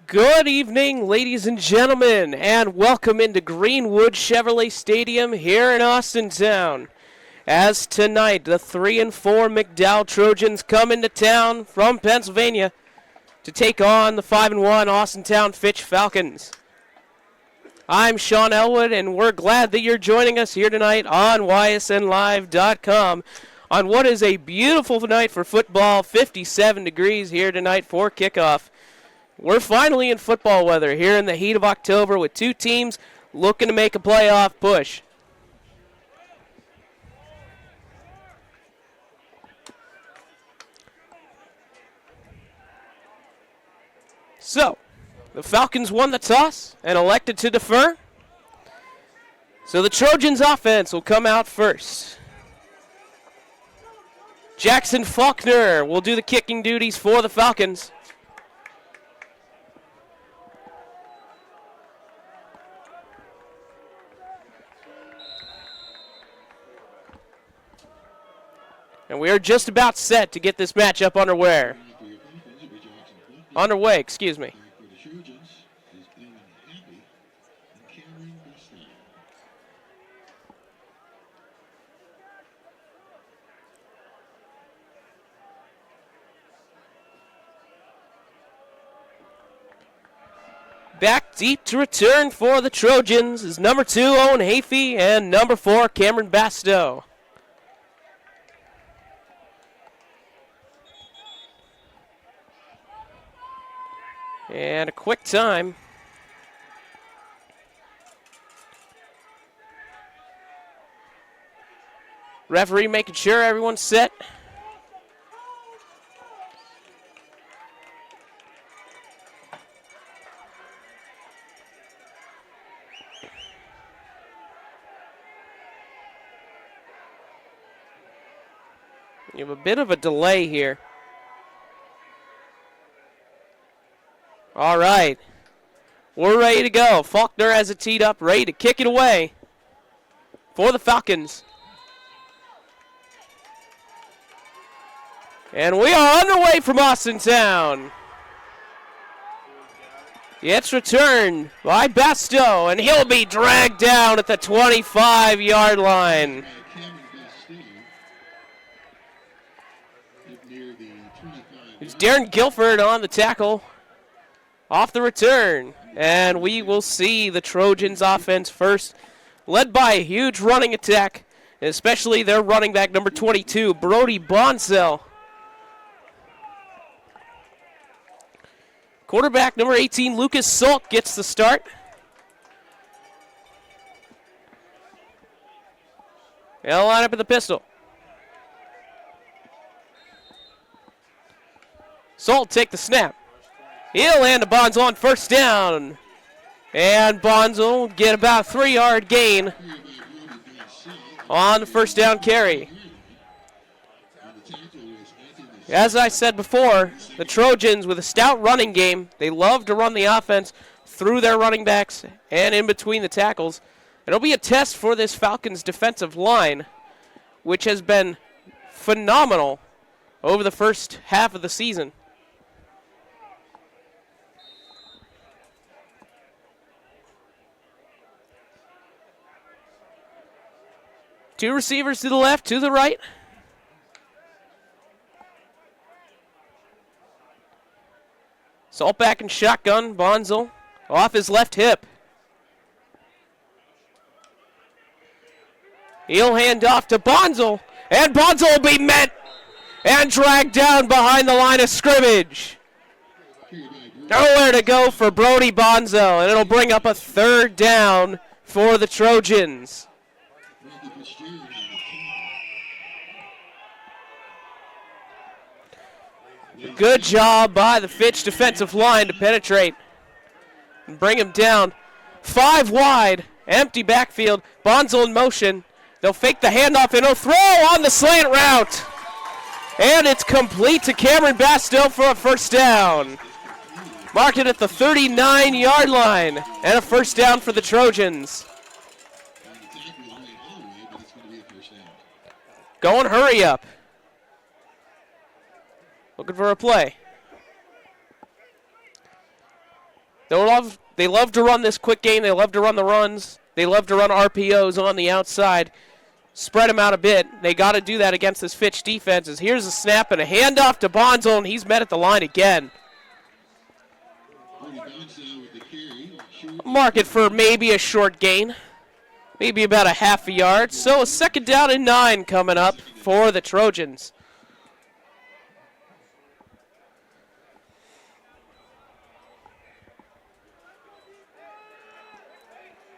Good evening, ladies and gentlemen, and welcome into Greenwood Chevrolet Stadium here in Austintown. As tonight, the 3-4 McDowell Trojans come into town from Pennsylvania to take on the 5-1 Austintown Fitch Falcons. I'm Sean Elwood, and we're glad that you're joining us here tonight on ysnlive.com on what is a beautiful night for football. 57 degrees here tonight for kickoff. We're finally in football weather here in the heat of October with two teams looking to make a playoff push. So, the Falcons won the toss and elected to defer. So the Trojans offense will come out first. Jackson Faulkner will do the kicking duties for the Falcons. And we are just about set to get this matchup underway, excuse me. Back deep to return for the Trojans is number 2, Owen Hafey, and number 4, Cameron Bastow. And a quick time. Referee making sure everyone's set. You have a bit of a delay here. All right, we're ready to go. Faulkner has it teed up, ready to kick it away for the Falcons. And we are underway from Austintown. It's returned by Bastow, and he'll be dragged down at the 25-yard line. It's Darren Guilford on the tackle. Off the return, and we will see the Trojans offense first, led by a huge running attack, especially their running back number 22, Brody Bonsell. Quarterback number 18, Lucas Sulk, gets the start. They'll line up at the pistol. Sulk take the snap. He'll hand to Bonzo on first down. And Bonzo will get about a 3-yard gain on the first down carry. As I said before, the Trojans with a stout running game, they love to run the offense through their running backs and in between the tackles. It'll be a test for this Falcons defensive line, which has been phenomenal over the first half of the season. Two receivers to the left, to the right. Salt back and shotgun, Bonzel off his left hip. He'll hand off to Bonzel, and Bonzel will be met and dragged down behind the line of scrimmage. Nowhere to go for Brody Bonzel, and it'll bring up a 3rd down for the Trojans. Good job by the Fitch defensive line to penetrate and bring him down. 5 wide, empty backfield. Bonzo in motion. They'll fake the handoff and he'll throw on the slant route. And it's complete to Cameron Bastow for a first down. Marked it at the 39-yard line and a first down for the Trojans. Going hurry up. Looking for a play. They love to run this quick game. They love to run the runs. They love to run RPOs on the outside. Spread them out a bit. They got to do that against this Fitch defense. Here's a snap and a handoff to Bonzel, and he's met at the line again. Mark it for maybe a short gain. Maybe about a half a yard. So a 2nd down and 9 coming up for the Trojans.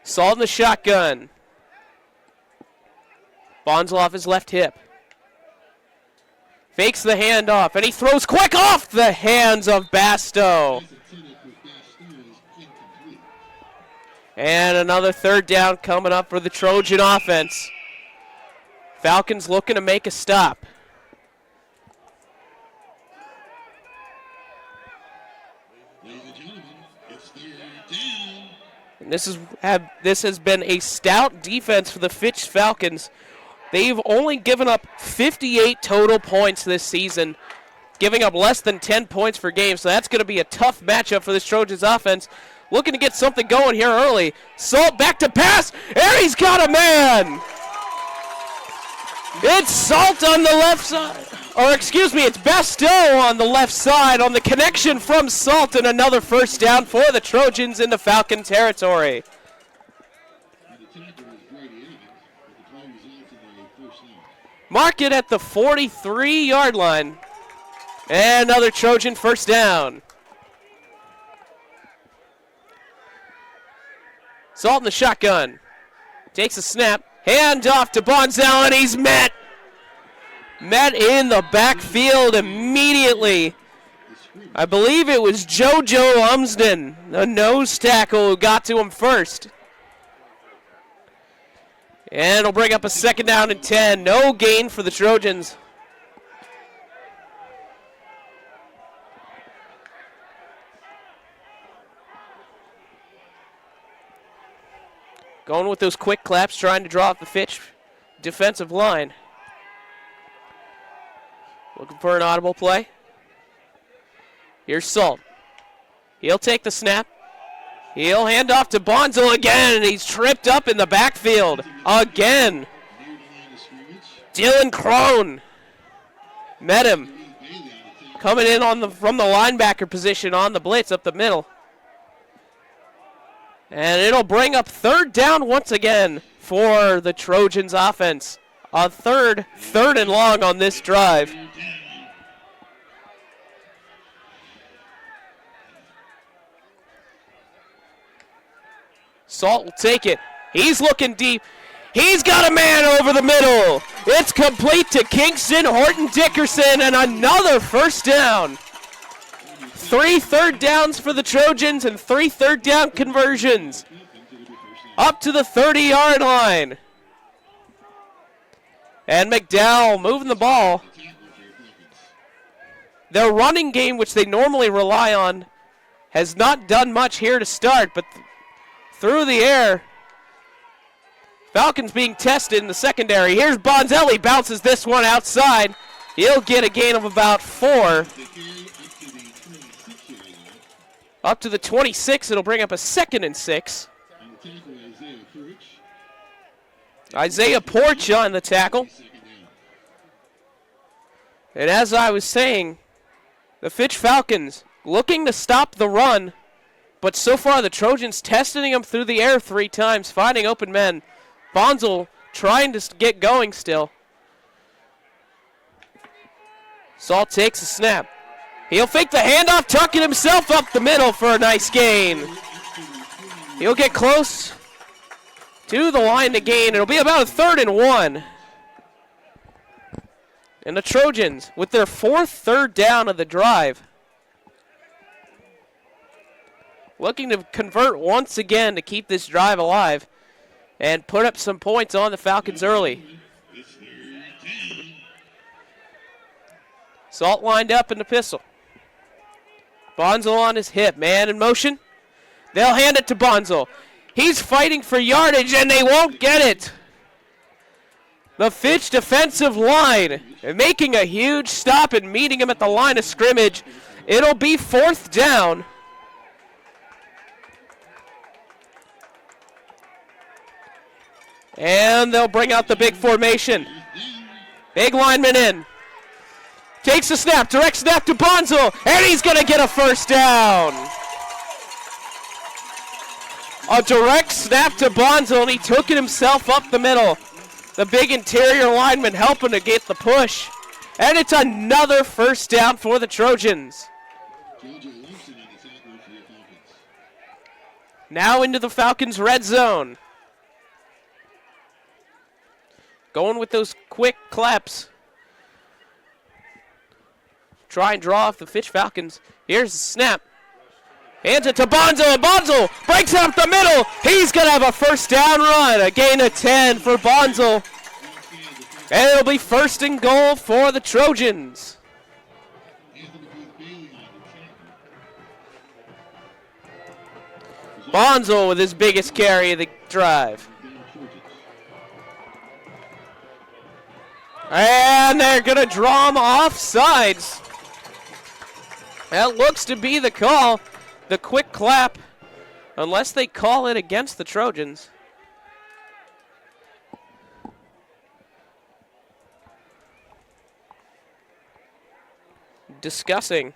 Salt in the shotgun. Bonzel off his left hip. Fakes the handoff, and he throws quick off the hands of Basto. And another 3rd down coming up for the Trojan offense. Falcons looking to make a stop. And this has been a stout defense for the Fitch Falcons. They've only given up 58 total points this season, giving up less than 10 points per game. So that's going to be a tough matchup for this Trojans offense. Looking to get something going here early. Salt back to pass, and he's got a man. It's Salt on the left side. Or excuse me, it's Basto on the left side on the connection from Salt, and another 1st down for the Trojans into Falcon territory. Mark it at the 43-yard line. And another Trojan 1st down. Salt in the shotgun. Takes a snap. Hand off to Bonzel, and he's met. Met in the backfield immediately. I believe it was JoJo Lumsden, the nose tackle, who got to him first. And it'll bring up a 2nd down and 10. No gain for the Trojans. Going with those quick claps, trying to draw off the Fitch defensive line. Looking for an audible play. Here's Salt. He'll take the snap. He'll hand off to Bonzel again, and he's tripped up in the backfield again. Dylan Crone met him. Coming in from the linebacker position on the blitz up the middle. And it'll bring up 3rd down once again for the Trojans offense. A third and long on this drive. Salt will take it. He's looking deep. He's got a man over the middle. It's complete to Kingston Horton-Dickerson, and another 1st down. 3 3rd downs for the Trojans and 3 3rd down conversions. Up to the 30-yard line. And McDowell moving the ball. Their running game, which they normally rely on, has not done much here to start, but through the air, Falcons being tested in the secondary. Here's Bonzelli, bounces this one outside. He'll get a gain of about 4. Up to the 26, it'll bring up a 2nd and 6. Isaiah Porch on the tackle. And as I was saying, the Fitch Falcons looking to stop the run, but so far the Trojans testing them through the air 3 times, finding open men. Bonzel trying to get going still. Salt takes a snap. He'll fake the handoff, tucking himself up the middle for a nice gain. He'll get close to the line to gain. It'll be about a 3rd and 1. And the Trojans, with their 4th 3rd down of the drive, looking to convert once again to keep this drive alive and put up some points on the Falcons early. Salt lined up in the pistol. Bonzel on his hip, man in motion. They'll hand it to Bonzel. He's fighting for yardage, and they won't get it. The Fitch defensive line making a huge stop and meeting him at the line of scrimmage. It'll be 4th down. And they'll bring out the big formation. Big lineman in. Takes the snap, direct snap to Bonzel, and he's going to get a first down. A direct snap to Bonzel, and he took it himself up the middle. The big interior lineman helping to get the push. And it's another first down for the Trojans. Now into the Falcons' red zone. Going with those quick claps. Try and draw off the Fitch Falcons. Here's the snap. Hands it to Bonzel, and Bonzel breaks up the middle. He's going to have a first down run. A gain of 10 for Bonzel. And it'll be first and goal for the Trojans. Bonzel with his biggest carry of the drive. And they're going to draw him off sides. That looks to be the call. The quick clap, unless they call it against the Trojans. Discussing.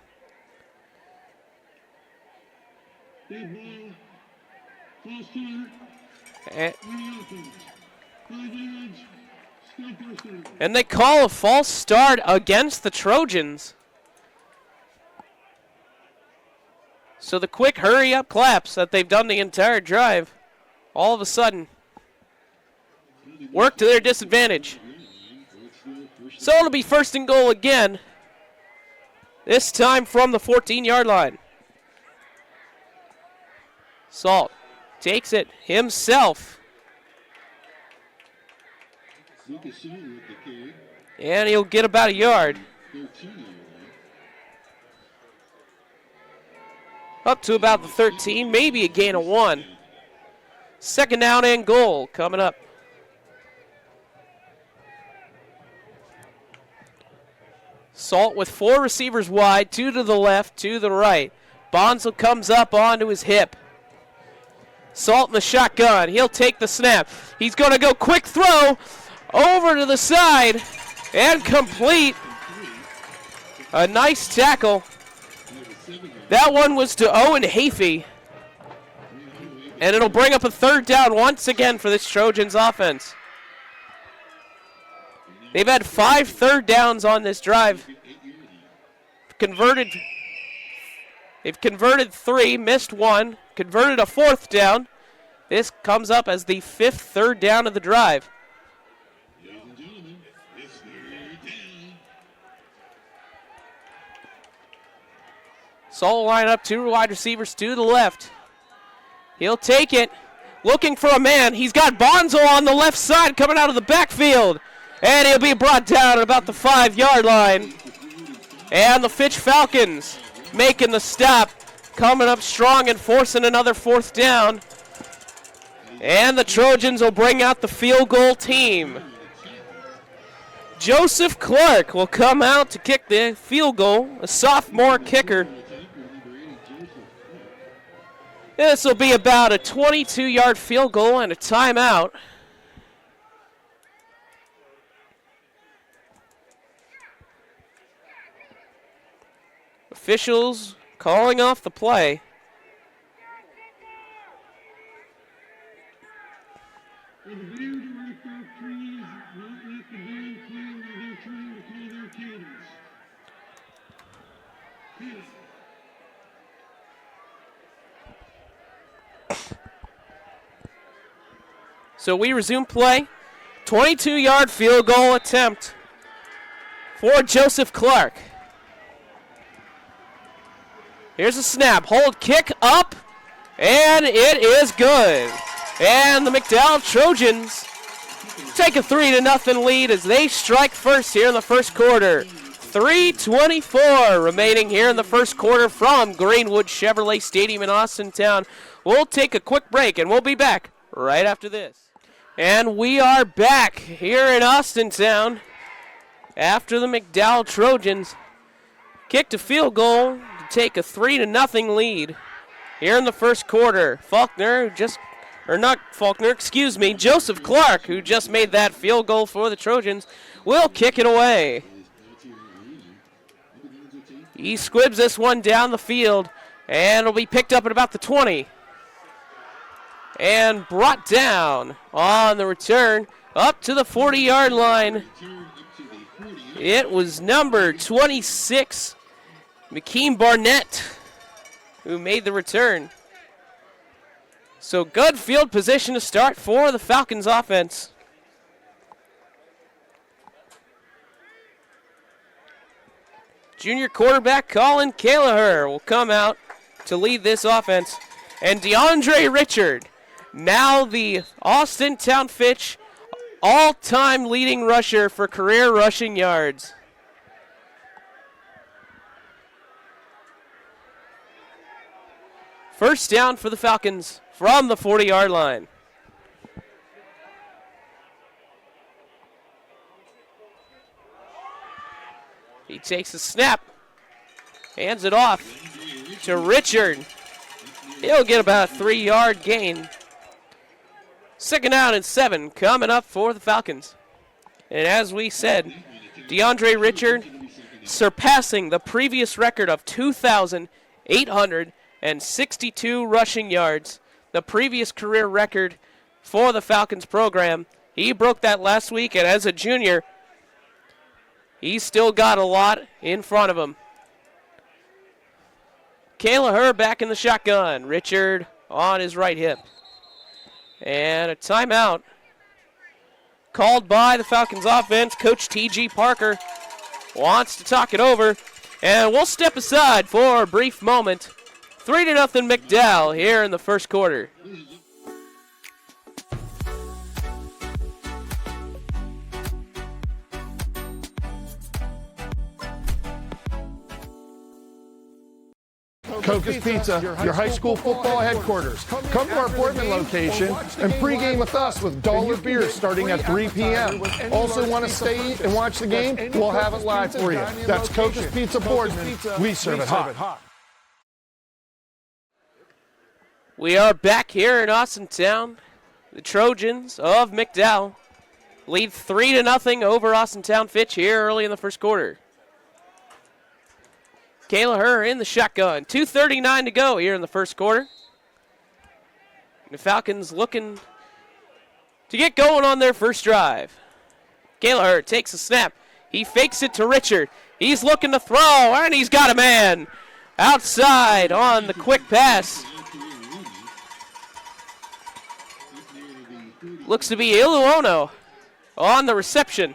And they call a false start against the Trojans. So the quick hurry-up claps that they've done the entire drive, all of a sudden, work to their disadvantage. So it'll be first and goal again, this time from the 14-yard line. Salt takes it himself. And he'll get about a yard. Up to about the 13, maybe a gain of 1. Second down and goal coming up. Salt with 4 receivers wide, 2 to the left, 2 to the right. Bonzel comes up onto his hip. Salt in the shotgun. He'll take the snap. He's going to go quick throw over to the side and complete. A nice tackle. That one was to Owen Hafey. And it'll bring up a third down once again for this Trojans offense. They've had 5 third downs on this drive. They've converted 3, missed 1, converted a 4th down. This comes up as the 5th third down of the drive. Salt line up, 2 wide receivers, 2 to the left. He'll take it, looking for a man. He's got Bonzel on the left side coming out of the backfield. And he'll be brought down at about the 5-yard line. And the Fitch Falcons making the stop, coming up strong and forcing another 4th down. And the Trojans will bring out the field goal team. Joseph Clark will come out to kick the field goal, a sophomore kicker. This will be about a 22-yard field goal and a timeout. Officials calling off the play. So we resume play. 22-yard field goal attempt for Joseph Clark. Here's a snap, hold, kick, up, and it is good. And the McDowell Trojans take a 3-0 lead as they strike first here in the first quarter. 3:24 remaining here in the first quarter from Greenwood Chevrolet Stadium in Austintown. We'll take a quick break, and we'll be back right after this. And we are back here in Austintown after the McDowell Trojans kicked a field goal to take a 3-0 lead here in the first quarter. Faulkner just or not Faulkner, excuse me, Joseph Clark, who just made that field goal for the Trojans, will kick it away. He squibs this one down the field, and it'll be picked up at about the 20. And brought down on the return up to the 40-yard line. It was number 26, McKean Barnett, who made the return. So good field position to start for the Falcons offense. Junior quarterback Colin Callagher will come out to lead this offense. And DeAndre Richard, now the Austintown Fitch all-time leading rusher for career rushing yards. First down for the Falcons from the 40-yard line. He takes a snap, hands it off to Richard. He'll get about a 3-yard gain. Second down and 7 coming up for the Falcons. And as we said, DeAndre Richard surpassing the previous record of 2,862 rushing yards. The previous career record for the Falcons program. He broke that last week, and as a junior, he's still got a lot in front of him. Callagher back in the shotgun. Richard on his right hip. And a timeout called by the Falcons offense. Coach T.G. Parker wants to talk it over. And we'll step aside for a brief moment. 3-0 McDowell here in the first quarter. Coca's Pizza, your high school football headquarters. Come to our Portland location and pregame with us with dollar beers starting at 3 p.m. Also want to stay and watch the game? We'll have it live for you. That's Coca's Pizza Boardman. We serve it hot. We are back here in Austintown. The Trojans of McDowell lead 3-0 over Austintown Fitch here early in the first quarter. Callagher in the shotgun. 2:39 to go here in the first quarter. The Falcons looking to get going on their first drive. Callagher takes a snap. He fakes it to Richard. He's looking to throw, and he's got a man outside on the quick pass. Looks to be Iluono on the reception.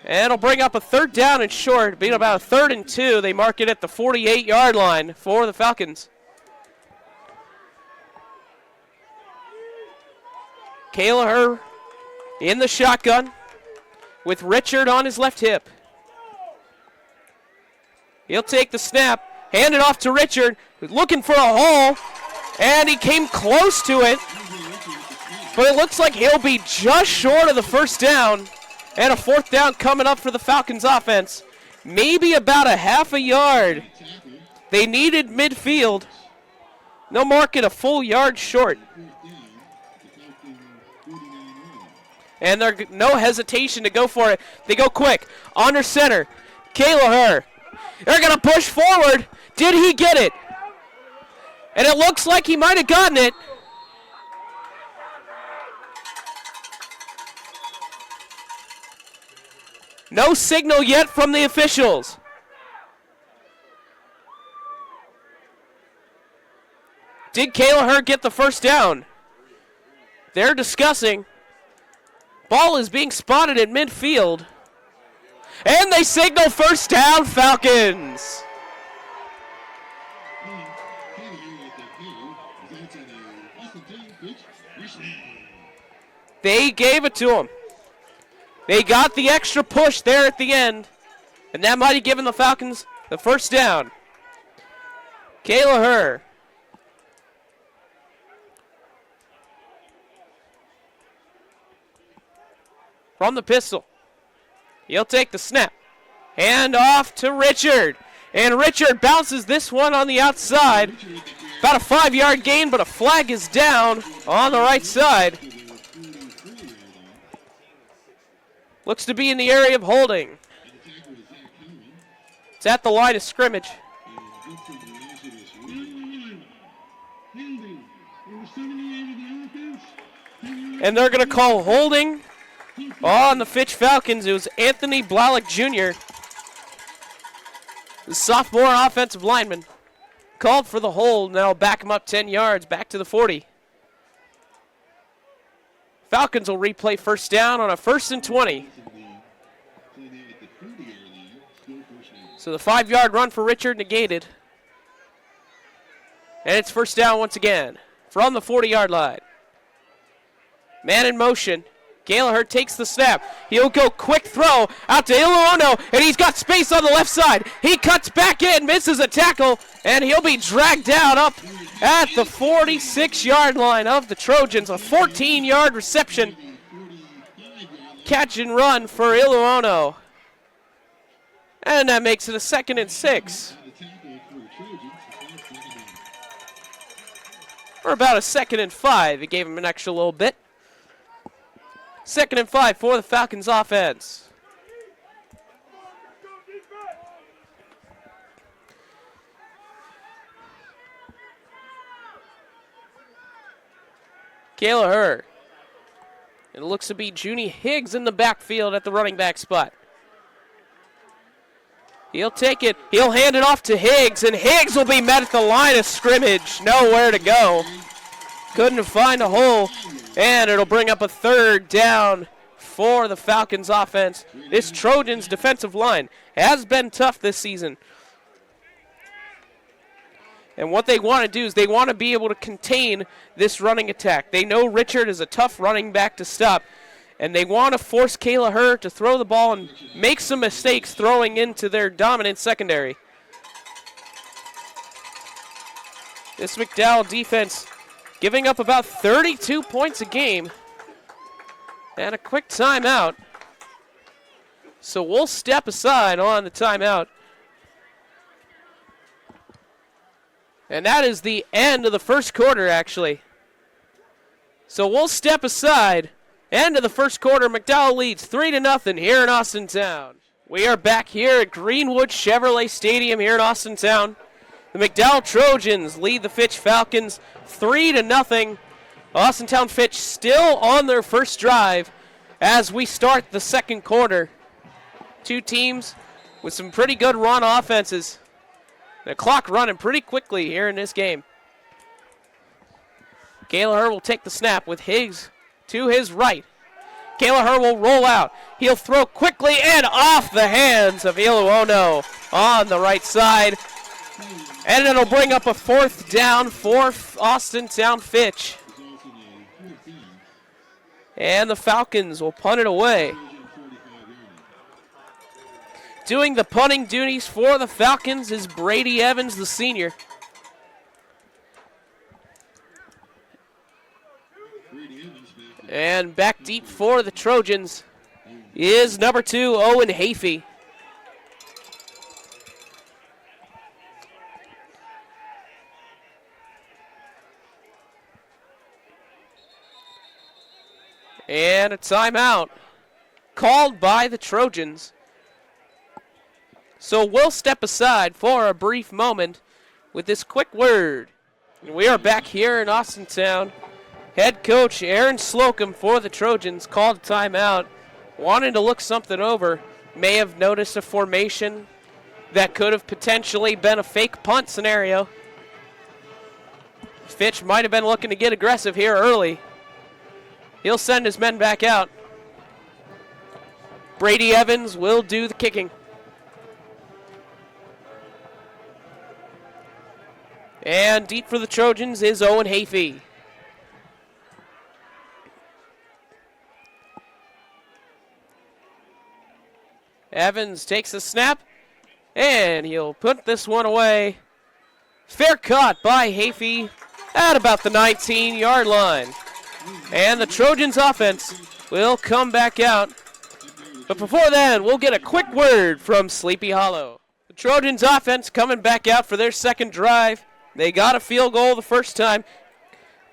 And it'll bring up a third down and short, being about a 3rd and 2. They mark it at the 48-yard line for the Falcons. Callagher in the shotgun with Richard on his left hip. He'll take the snap, hand it off to Richard, who's looking for a hole, and he came close to it. But it looks like he'll be just short of the first down. And a 4th down coming up for the Falcons offense. Maybe about a half a yard. They needed midfield. They'll mark it a full yard short. And there's no hesitation to go for it. They go quick. Under center. Callagher. They're going to push forward. Did he get it? And it looks like he might have gotten it. No signal yet from the officials. Did Callagher get the first down? They're discussing. Ball is being spotted at midfield. And they signal first down, Falcons. They gave it to him. They got the extra push there at the end, and that might have given the Falcons the first down. Callagher. From the pistol. He'll take the snap. Hand off to Richard. And Richard bounces this one on the outside. About a 5-yard gain, but a flag is down on the right side. Looks to be in the area of holding. It's at the line of scrimmage. And they're going to call holding on the Fitch Falcons. It was Anthony Blalock Jr., the sophomore offensive lineman, called for the hold. Now back him up 10 yards, back to the 40. Falcons will replay first down on a 1st and 20. So the 5-yard run for Richard negated. And it's first down once again from the 40-yard line. Man in motion. Gallagher takes the snap. He'll go quick throw out to Iluono, and he's got space on the left side. He cuts back in, misses a tackle, and he'll be dragged down up at the 46-yard line of the Trojans. A 14-yard reception. Catch and run for Iluono. And that makes it a 2nd and 6. Or about a 2nd and 5. It gave him an extra little bit. 2nd and 5 for the Falcons offense. Gallagher. It looks to be Junie Higgs in the backfield at the running back spot. He'll take it. He'll hand it off to Higgs, and Higgs will be met at the line of scrimmage. Nowhere to go. Couldn't find a hole, and it'll bring up a 3rd down for the Falcons offense. This Trojans defensive line has been tough this season. And what they want to do is they want to be able to contain this running attack. They know Richard is a tough running back to stop, and they want to force Gallagher to throw the ball and make some mistakes throwing into their dominant secondary. This McDowell defense giving up about 32 points a game. And a quick timeout. So we'll step aside on the timeout. And that is the end of the first quarter, actually. So we'll step aside. End of the first quarter, McDowell leads 3-0 here in Austintown. We are back here at Greenwood Chevrolet Stadium here in Austintown. The McDowell Trojans lead the Fitch Falcons 3-0. Austintown Fitch still on their first drive as we start the second quarter. Two teams with some pretty good run offenses. The clock running pretty quickly here in this game. Gallagher will take the snap with Higgs to his right. Gallagher will roll out. He'll throw quickly and off the hands of Iluono on the right side. And it'll bring up a 4th down for Austintown Fitch. And the Falcons will punt it away. Doing the punting duties for the Falcons is Brady Evans, the senior. And back deep for the Trojans is number 2, Owen Hafey. And a timeout called by the Trojans. So we'll step aside for a brief moment with this quick word. And we are back here in Austintown. Head coach Aaron Slocum for the Trojans called a timeout, wanted to look something over. May have noticed a formation that could have potentially been a fake punt scenario. Fitch might have been looking to get aggressive here early. He'll send his men back out. Brady Evans will do the kicking. And deep for the Trojans is Owen Hafey. Evans takes the snap, and he'll put this one away. Fair caught by Hafey at about the 19-yard line. And the Trojans offense will come back out. But before then, we'll get a quick word from Sleepy Hollow. The Trojans offense coming back out for their second drive. They got a field goal the first time,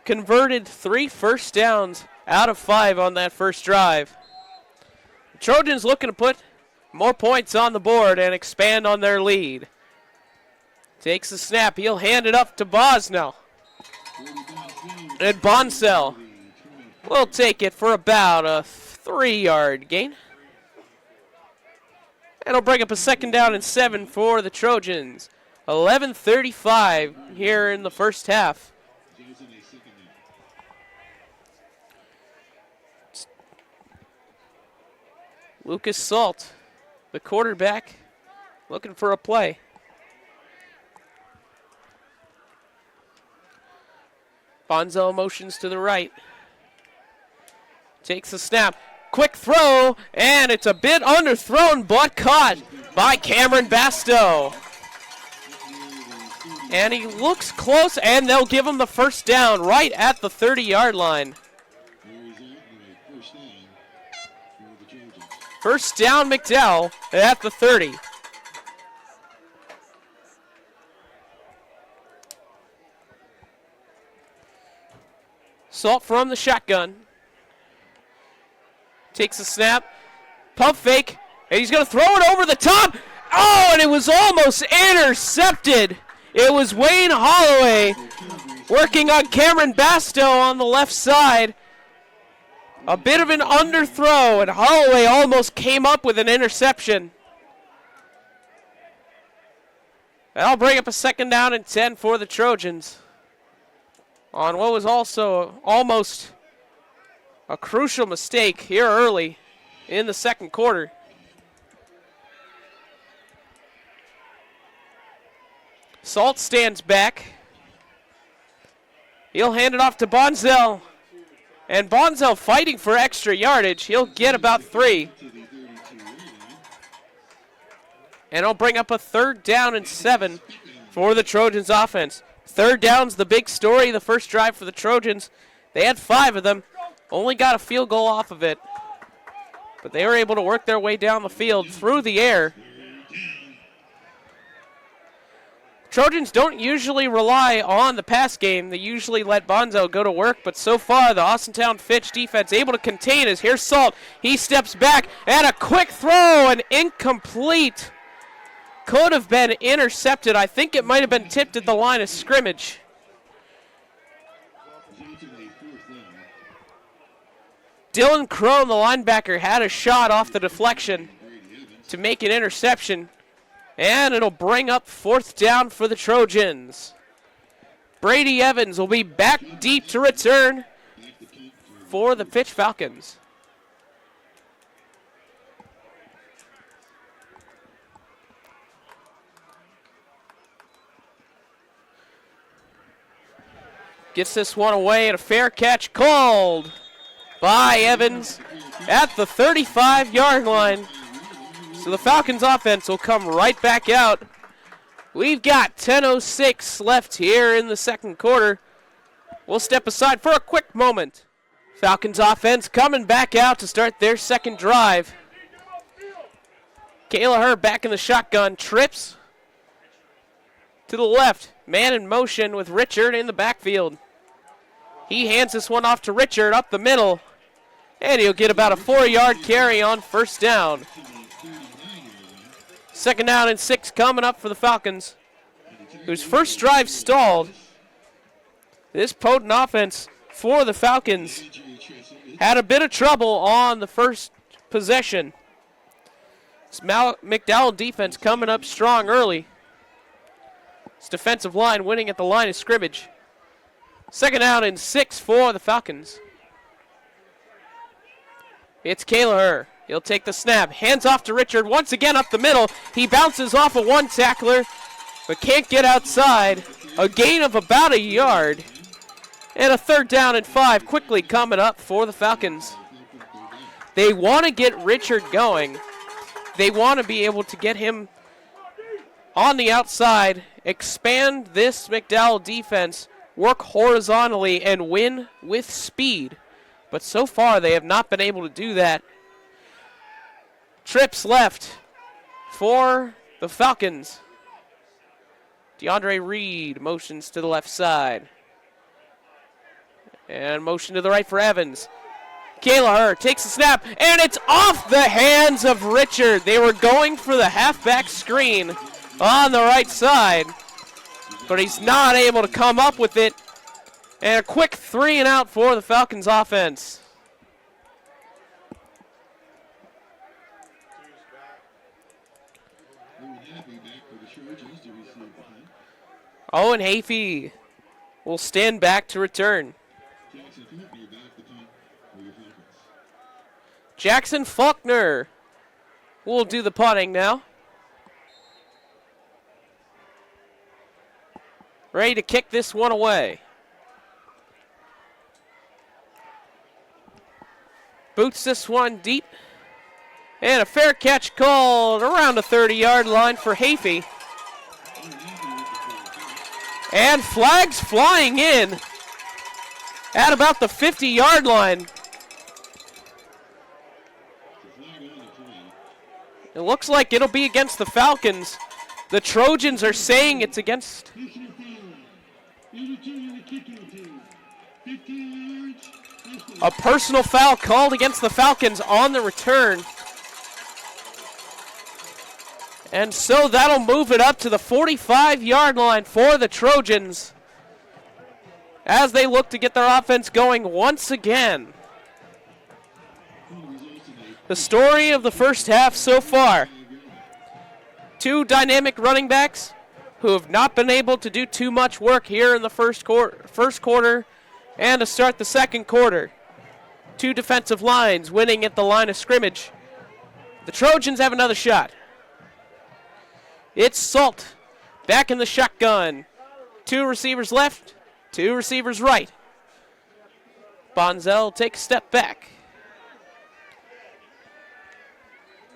converted 3 first downs out of 5 on that first drive. The Trojans looking to put more points on the board and expand on their lead. Takes the snap. He'll hand it up to Bosnell. And Bonsell will take it for about a 3-yard gain. And it'll bring up a 2nd down and 7 for the Trojans. 11:35 here in the first half. Lucas Salt, the quarterback, looking for a play. Bonzo motions to the right. Takes the snap. Quick throw, and it's a bit underthrown, but caught by Cameron Bastow. And he looks close, and they'll give him the first down right at the 30-yard line. First down, McDowell at the 30. Salt from the shotgun. Takes a snap. Pump fake. And he's going to throw it over the top. Oh, and it was almost intercepted. It was Wayne Holloway working on Cameron Bastow on the left side. A bit of an underthrow, and Holloway almost came up with an interception. That'll bring up a 2nd down and 10 for the Trojans. On what was also almost a crucial mistake here early in the second quarter. Salt stands back. He'll hand it off to Bonzel. And Bonzel fighting for extra yardage. He'll get about 3. And it'll bring up a 3rd down and 7 for the Trojans offense. 3rd down's the big story. The first drive for the Trojans. They had 5 of them. Only got a field goal off of it. But they were able to work their way down the field through the air. Trojans don't usually rely on the pass game. They usually let Bonzo go to work, but so far the Austintown Fitch defense able to contain us. Here's Salt. He steps back, and a quick throw, and incomplete. Could have been intercepted. I think it might have been tipped at the line of scrimmage. Dylan Crone, the linebacker, had a shot off the deflection to make an interception. And it'll bring up 4th down for the Trojans. Brady Evans will be back deep to return for the Fitch Falcons. Gets this one away, and a fair catch called by Evans at the 35-yard line. So the Falcons offense will come right back out. We've got 10:06 left here in the second quarter. We'll step aside for a quick moment. Falcons offense coming back out to start their second drive. Kayla back in the shotgun, trips to the left. Man in motion with Richard in the backfield. He hands this one off to Richard up the middle. And he'll get about a 4-yard carry on first down. 2nd down and 6 coming up for the Falcons, whose first drive stalled. This potent offense for the Falcons had a bit of trouble on the first possession. This McDowell defense coming up strong early. This defensive line winning at the line of scrimmage. 2nd down and 6 for the Falcons. It's Kayla. He'll take the snap, hands off to Richard, once again up the middle. He bounces off of one tackler, but can't get outside. A gain of about a yard. And a 3rd down and 5 quickly coming up for the Falcons. They want to get Richard going. They want to be able to get him on the outside, expand this McDowell defense, work horizontally, and win with speed. But so far, they have not been able to do that. Trips left for the Falcons. DeAndre Reed motions to the left side. And motion to the right for Evans. Kelleher takes the snap, and it's off the hands of Richard. They were going for the halfback screen on the right side, but he's not able to come up with it. And a quick 3 and out for the Falcons offense. Owen Hafey will stand back to return. Jackson Faulkner will do the punting now. Ready to kick this one away. Boots this one deep. And a fair catch called around the 30-yard line for Hafey. And flags flying in at about the 50-yard line. It looks like it'll be against the Falcons. The Trojans are saying it's against. A personal foul called against the Falcons on the return. And so that'll move it up to the 45-yard line for the Trojans as they look to get their offense going once again. The story of the first half so far. 2 dynamic running backs who have not been able to do too much work here in the first quarter and to start the second quarter. 2 defensive lines winning at the line of scrimmage. The Trojans have another shot. It's Salt back in the shotgun. 2 receivers left, 2 receivers right. Bonzel takes a step back.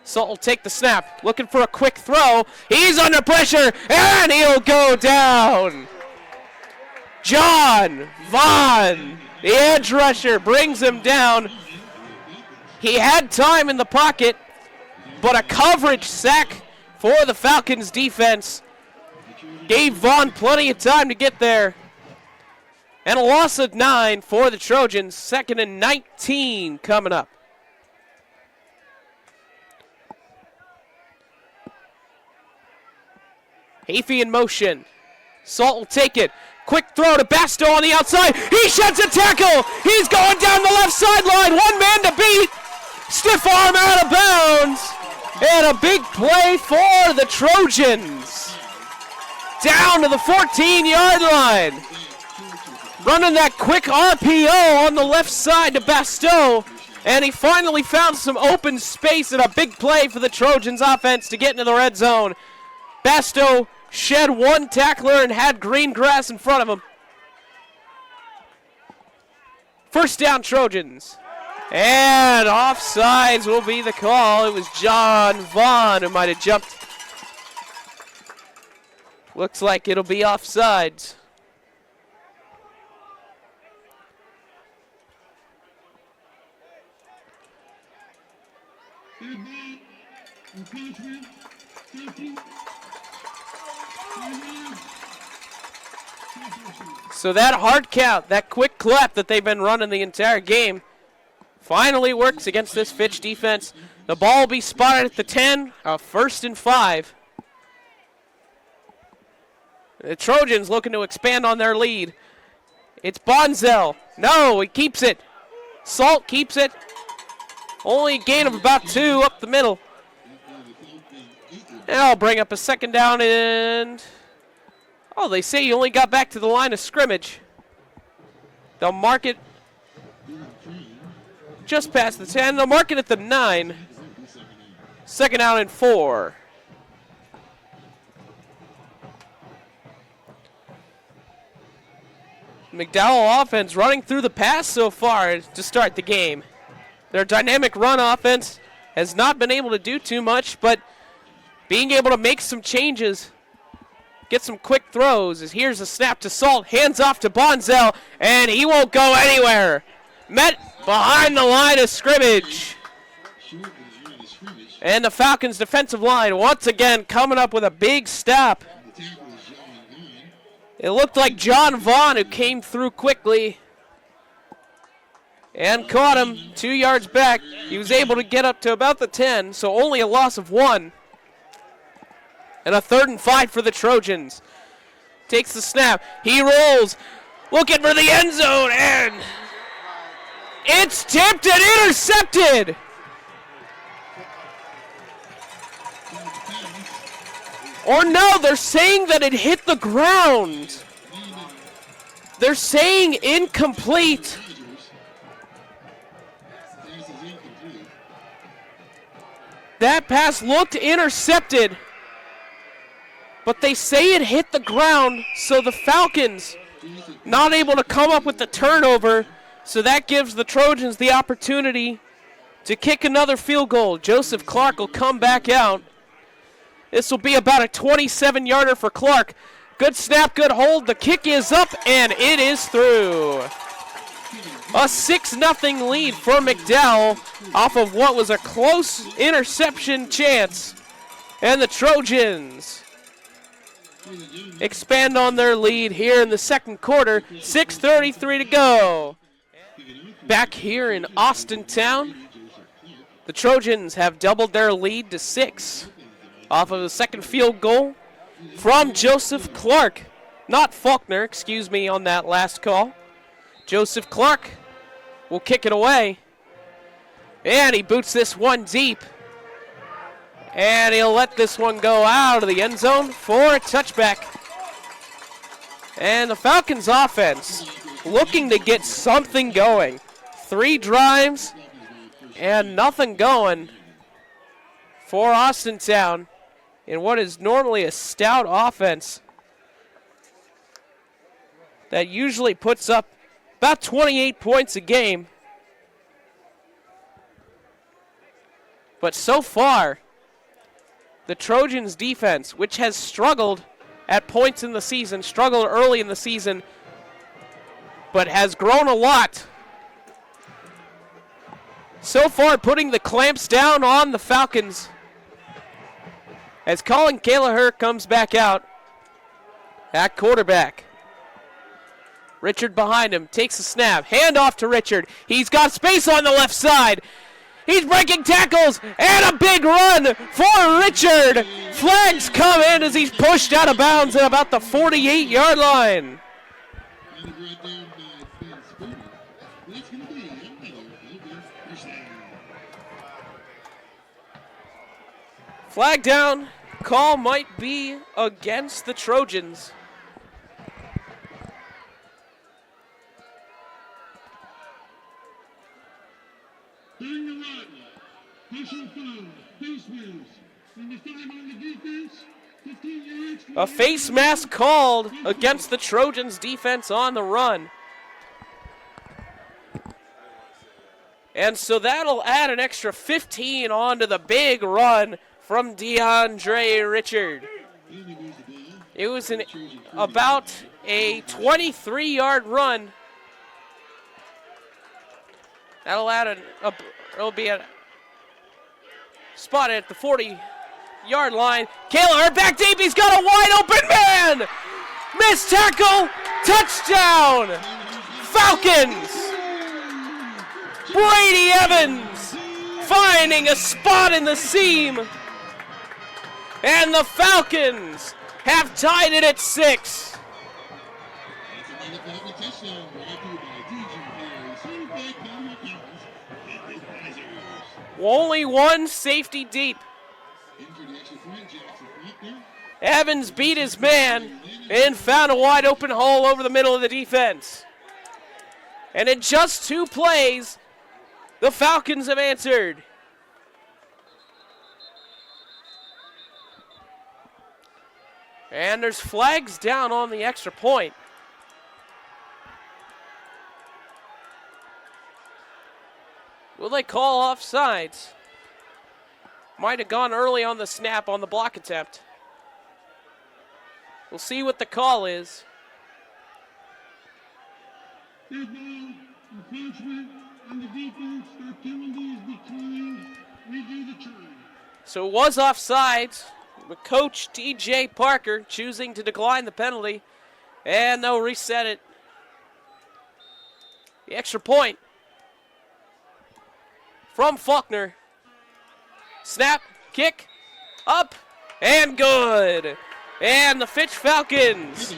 Salt will take the snap, looking for a quick throw. He's under pressure, and he'll go down. John Vaughn, the edge rusher, brings him down. He had time in the pocket, but a coverage sack for the Falcons defense gave Vaughn plenty of time to get there. And a loss of 9 for the Trojans, 2nd and 19 coming up. Hafey in motion. Salt will take it. Quick throw to Basto on the outside. He sheds a tackle. He's going down the left sideline. 1 man to beat. Stiff arm out of bounds. And a big play for the Trojans. Down to the 14-yard line. Running that quick RPO on the left side to Basto. And he finally found some open space and a big play for the Trojans offense to get into the red zone. Basto shed 1 tackler and had green grass in front of him. First down, Trojans. And offsides will be the call. It was John Vaughn who might have jumped. Looks like it'll be offsides. So that hard count, that quick clap that they've been running the entire game, finally works against this Fitch defense. The ball will be spotted at the 10, 1st and 5. The Trojans looking to expand on their lead. It's Bonzel. No, he keeps it. Salt keeps it. Only a gain of about 2 up the middle. And I'll bring up a 2nd down and... Oh, they say he only got back to the line of scrimmage. They'll mark it just past the 10. They'll mark it at the 9. 2nd down and 4. McDowell offense running through the pass so far to start the game. Their dynamic run offense has not been able to do too much, but being able to make some changes, get some quick throws. As here's a snap to Salt, hands off to Bonzel, and he won't go anywhere. Met behind the line of scrimmage. And the Falcons defensive line once again coming up with a big stop. It looked like John Vaughn who came through quickly and caught him 2 yards back. He was able to get up to about the 10, so only a loss of 1. And a 3rd and 5 for the Trojans. Takes the snap. He rolls, looking for the end zone, and it's tipped and intercepted. Or no, they're saying that it hit the ground. They're saying incomplete. That pass looked intercepted, but they say it hit the ground, so the Falcons not able to come up with the turnover, so that gives the Trojans the opportunity to kick another field goal. Joseph Clark will come back out. This will be about a 27-yarder for Clark. Good snap, good hold. The kick is up, and it is through. A 6-0 lead for McDowell off of what was a close interception chance. And the Trojans expand on their lead here in the second quarter. 6:33 to go. Back here in Austintown, the Trojans have doubled their lead to 6 off of the second field goal from Joseph Clark. Not Faulkner, excuse me, on that last call. Joseph Clark will kick it away. And he boots this one deep. And he'll let this one go out of the end zone for a touchback. And the Falcons offense looking to get something going. 3 drives and nothing going for Austintown in what is normally a stout offense that usually puts up about 28 points a game. But so far, the Trojans defense, which has struggled at points in the season, struggled early in the season, but has grown a lot. So far, putting the clamps down on the Falcons as Colin Callagher comes back out at quarterback. Richard behind him, takes a snap, hand off to Richard. He's got space on the left side. He's breaking tackles, and a big run for Richard. Flags come in as he's pushed out of bounds at about the 48-yard line. Flag down. Call might be against the Trojans. A face mask called against the Trojans defense on the run. And so that'll add an extra 15 onto the big run from DeAndre Richard. It was about a 23-yard run. That'll add it'll be a spot at the 40-yard line. Kaler back deep, he's got a wide open man! Missed tackle, touchdown! Falcons! Brady Evans finding a spot in the seam. And the Falcons have tied it at 6. Only one safety deep. Evans beat his man and found a wide open hole over the middle of the defense. And in just 2 plays, the Falcons have answered. And there's flags down on the extra point. Will they call offsides? Might have gone early on the snap on the block attempt. We'll see what the call is. So it was offsides, with Coach T.J. Parker choosing to decline the penalty And they'll reset it. The extra point from Faulkner. Snap, kick, up, and good. And the Fitch Falcons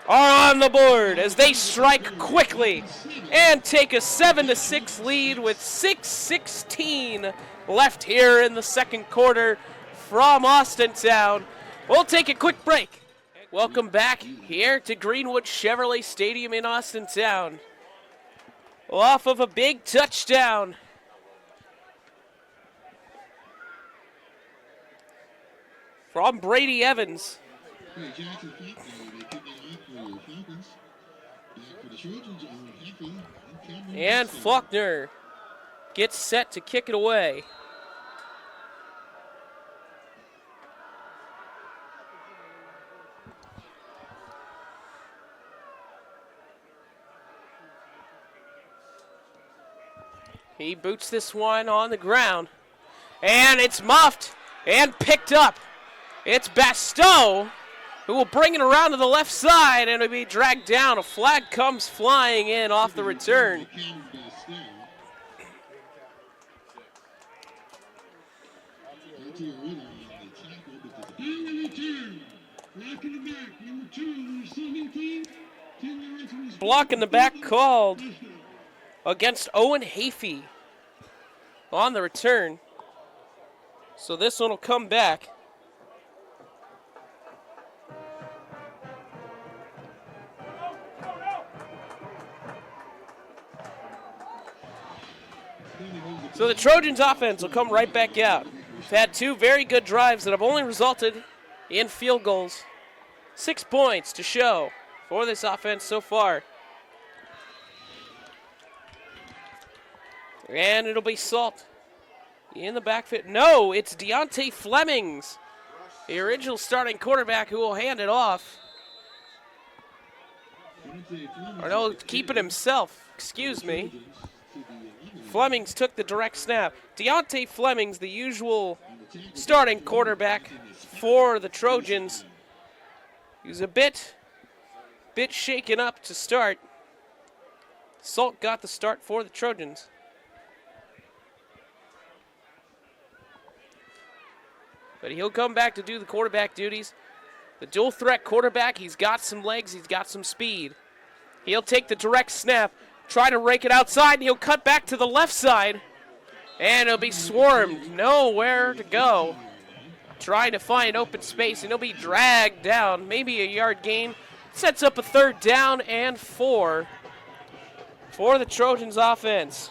are on the board as they strike quickly and take a 7-6 lead with 6:16 left here in the second quarter from Austintown. We'll take a quick break. Welcome back here to Greenwood Chevrolet Stadium in Austintown. Off of a big touchdown from Brady Evans. And Faulkner gets set to kick it away. He boots this one on the ground. And it's muffed and picked up. It's Basteau who will bring it around to the left side and it'll be dragged down. A flag comes flying in off the return. Block in the back called against Owen Hafey on the return. So this one will come back. So the Trojans offense will come right back out. We've had two very good drives that have only resulted in field goals. 6 points to show for this offense so far. And it'll be Salt in the backfield. No, it's Deontay Flemings, the original starting quarterback, who will hand it off. Or no, keep it himself. Excuse me. Flemings took the direct snap. Deontay Flemings, the usual starting quarterback for the Trojans. He was a bit shaken up to start. Salt got the start for the Trojans. But he'll come back to do the quarterback duties. The dual threat quarterback, he's got some legs, he's got some speed. He'll take the direct snap, try to rake it outside, and he'll cut back to the left side. And he'll be swarmed, nowhere to go. Trying to find open space, and he'll be dragged down, maybe a yard gain. Sets up a 3rd down and 4 for the Trojans offense.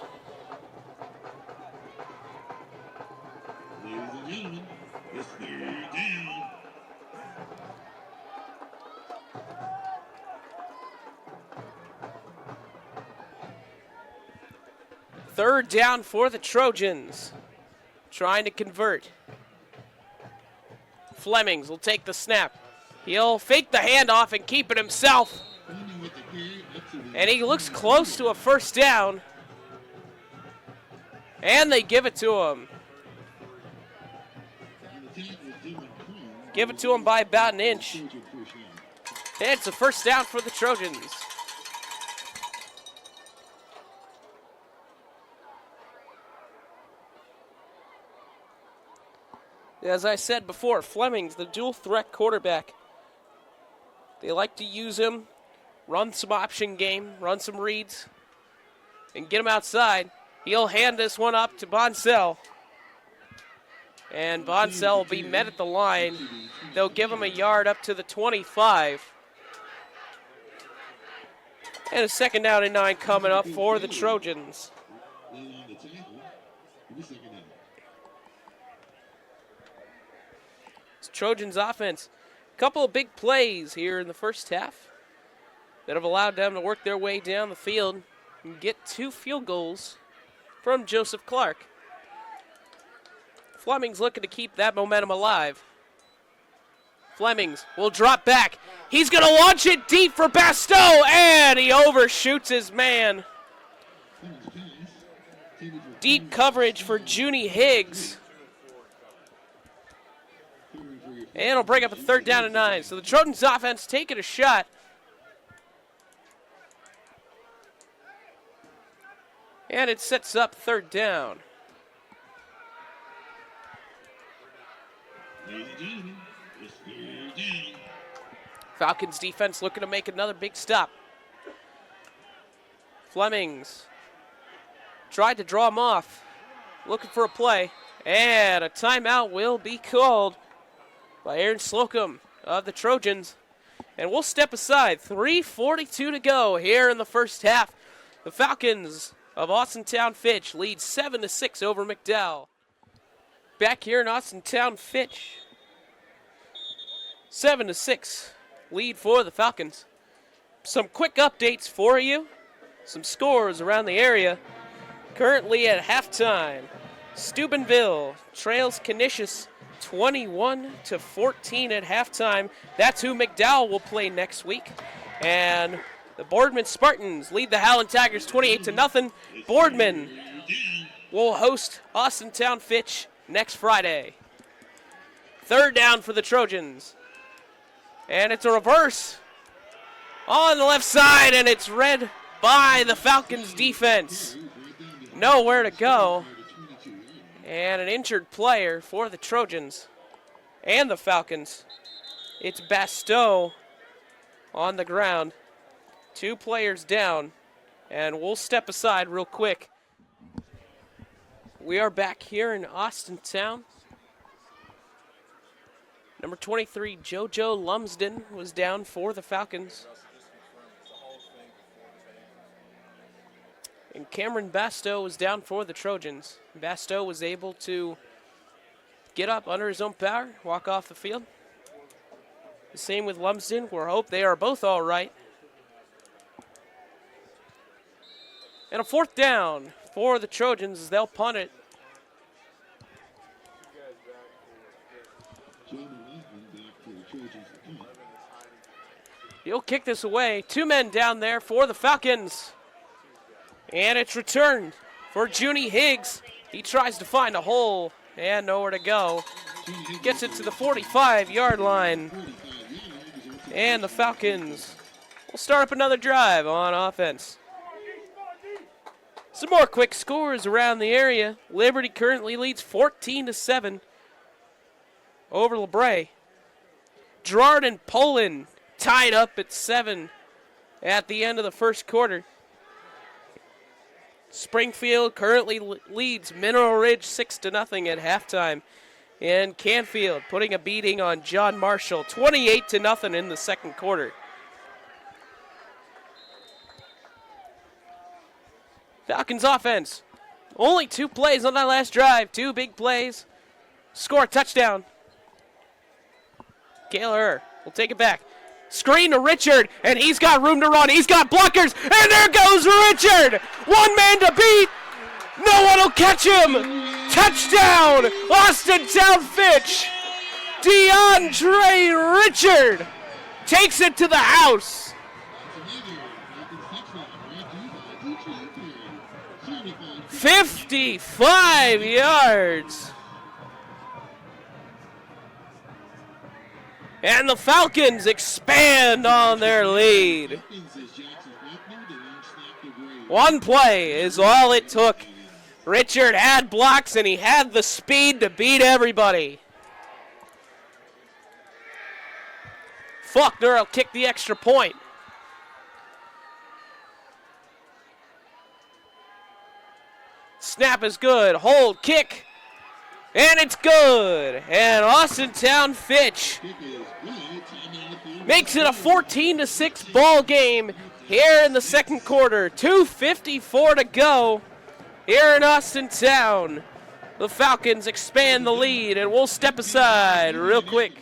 Third down for the Trojans. Trying to convert. Flemings will take the snap. He'll fake the handoff and keep it himself. And he looks close to a 1st down. And they give it to him. Give it to him by about an inch. And it's a 1st down for the Trojans. As I said before, Flemings, the dual threat quarterback. They like to use him, run some option game, run some reads, and get him outside. He'll hand this one up to Bonsell. And Bonsell will be met at the line. They'll give him a yard up to the 25. And a 2nd down and 9 coming up for the Trojans. Trojans offense, a couple of big plays here in the first half that have allowed them to work their way down the field and get 2 field goals from Joseph Clark. Flemings looking to keep that momentum alive. Flemings will drop back. He's going to launch it deep for Basteau, and he overshoots his man. Deep coverage for Junie Higgs. And it'll bring up a 3rd down and 9. So the Trojans offense taking a shot And it sets up third down. Falcons defense looking to make another big stop. Flemings tried to draw him off, looking for a play, and a timeout will be called by Aaron Slocum of the Trojans. And we'll step aside. 3:42 to go here in the first half. The Falcons of Austintown Fitch lead 7-6 over McDowell. Back here in Austintown Fitch, 7-6 lead for the Falcons. Some quick updates for you. Some scores around the area. Currently at halftime, Steubenville trails Canisius 21-14 at halftime. That's who McDowell will play next week. And the Boardman Spartans lead the Howland Tigers 28-0. Boardman will host Austintown Fitch next Friday. Third down for the Trojans. And it's a reverse on the left side, and it's read by the Falcons defense. Nowhere to go. And an injured player for the Trojans and the Falcons. It's Basteau on the ground. 2 players down. And we'll step aside real quick. We are back here in Austintown. Number 23, JoJo Lumsden, was down for the Falcons. And Cameron Basteau was down for the Trojans. Basteau was able to get up under his own power, walk off the field. The same with Lumsden. We hope they are both all right. And a fourth down for the Trojans as they'll punt it. He'll kick this away. 2 men down there for the Falcons. And it's returned for Junie Higgs. He tries to find a hole and nowhere to go. Gets it to the 45-yard line. And the Falcons will start up another drive on offense. Some more quick scores around the area. Liberty currently leads 14-7 over LeBray. Gerard and Poland tied up at 7 at the end of the first quarter. Springfield currently leads Mineral Ridge 6-0 at halftime. And Canfield putting a beating on John Marshall, 28-0 in the second quarter. Falcons offense, only 2 plays on that last drive, 2 big plays. Score a touchdown. Gaylor will take it back. Screen to Richard, and he's got room to run. He's got blockers, and there goes Richard. 1 man to beat. No one will catch him. Touchdown, Austintown Fitch. DeAndre Richard takes it to the house. 55 yards. And the Falcons expand on their lead. 1 play is all it took. Richard had blocks and he had the speed to beat everybody. Faulkner will kick the extra point. Snap is good. Hold, kick. And it's good. And Austintown Fitch makes it a 14-6 ball game here in the second quarter. 2:54 to go here in Austintown. The Falcons expand the lead, and we'll step aside real quick.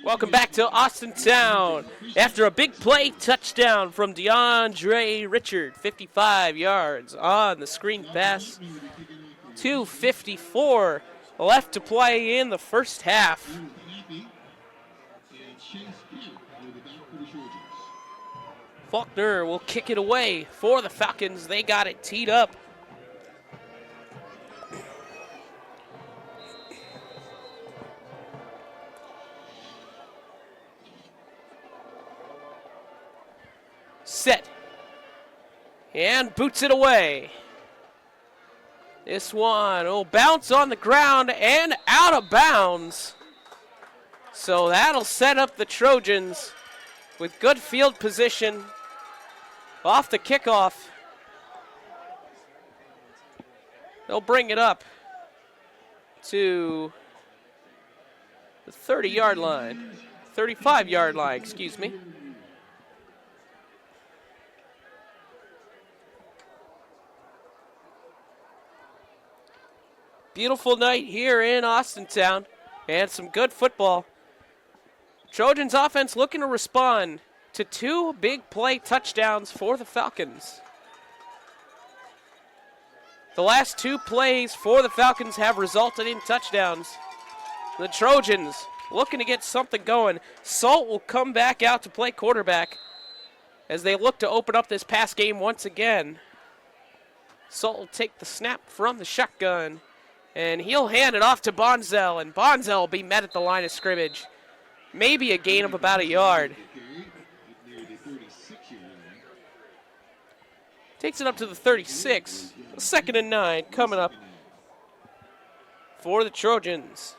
Welcome back to Austintown. After a big play touchdown from DeAndre Richard, 55 yards on the screen pass. 2:54 left to play in the first half. Faulkner will kick it away for the Falcons. They got it teed up. Set. And boots it away. This one will bounce on the ground and out of bounds. So that'll set up the Trojans with good field position off the kickoff. They'll bring it up to the 30-yard line, 35-yard line, excuse me. Beautiful night here in Austintown and some good football. Trojans offense looking to respond to 2 big play touchdowns for the Falcons. The last 2 plays for the Falcons have resulted in touchdowns. The Trojans looking to get something going. Salt will come back out to play quarterback as they look to open up this pass game once again. Salt will take the snap from the shotgun, and he'll hand it off to Bonzel, and Bonzel will be met at the line of scrimmage. Maybe a gain of about a yard. Takes it up to the 36. 2nd and 9 coming up for the Trojans.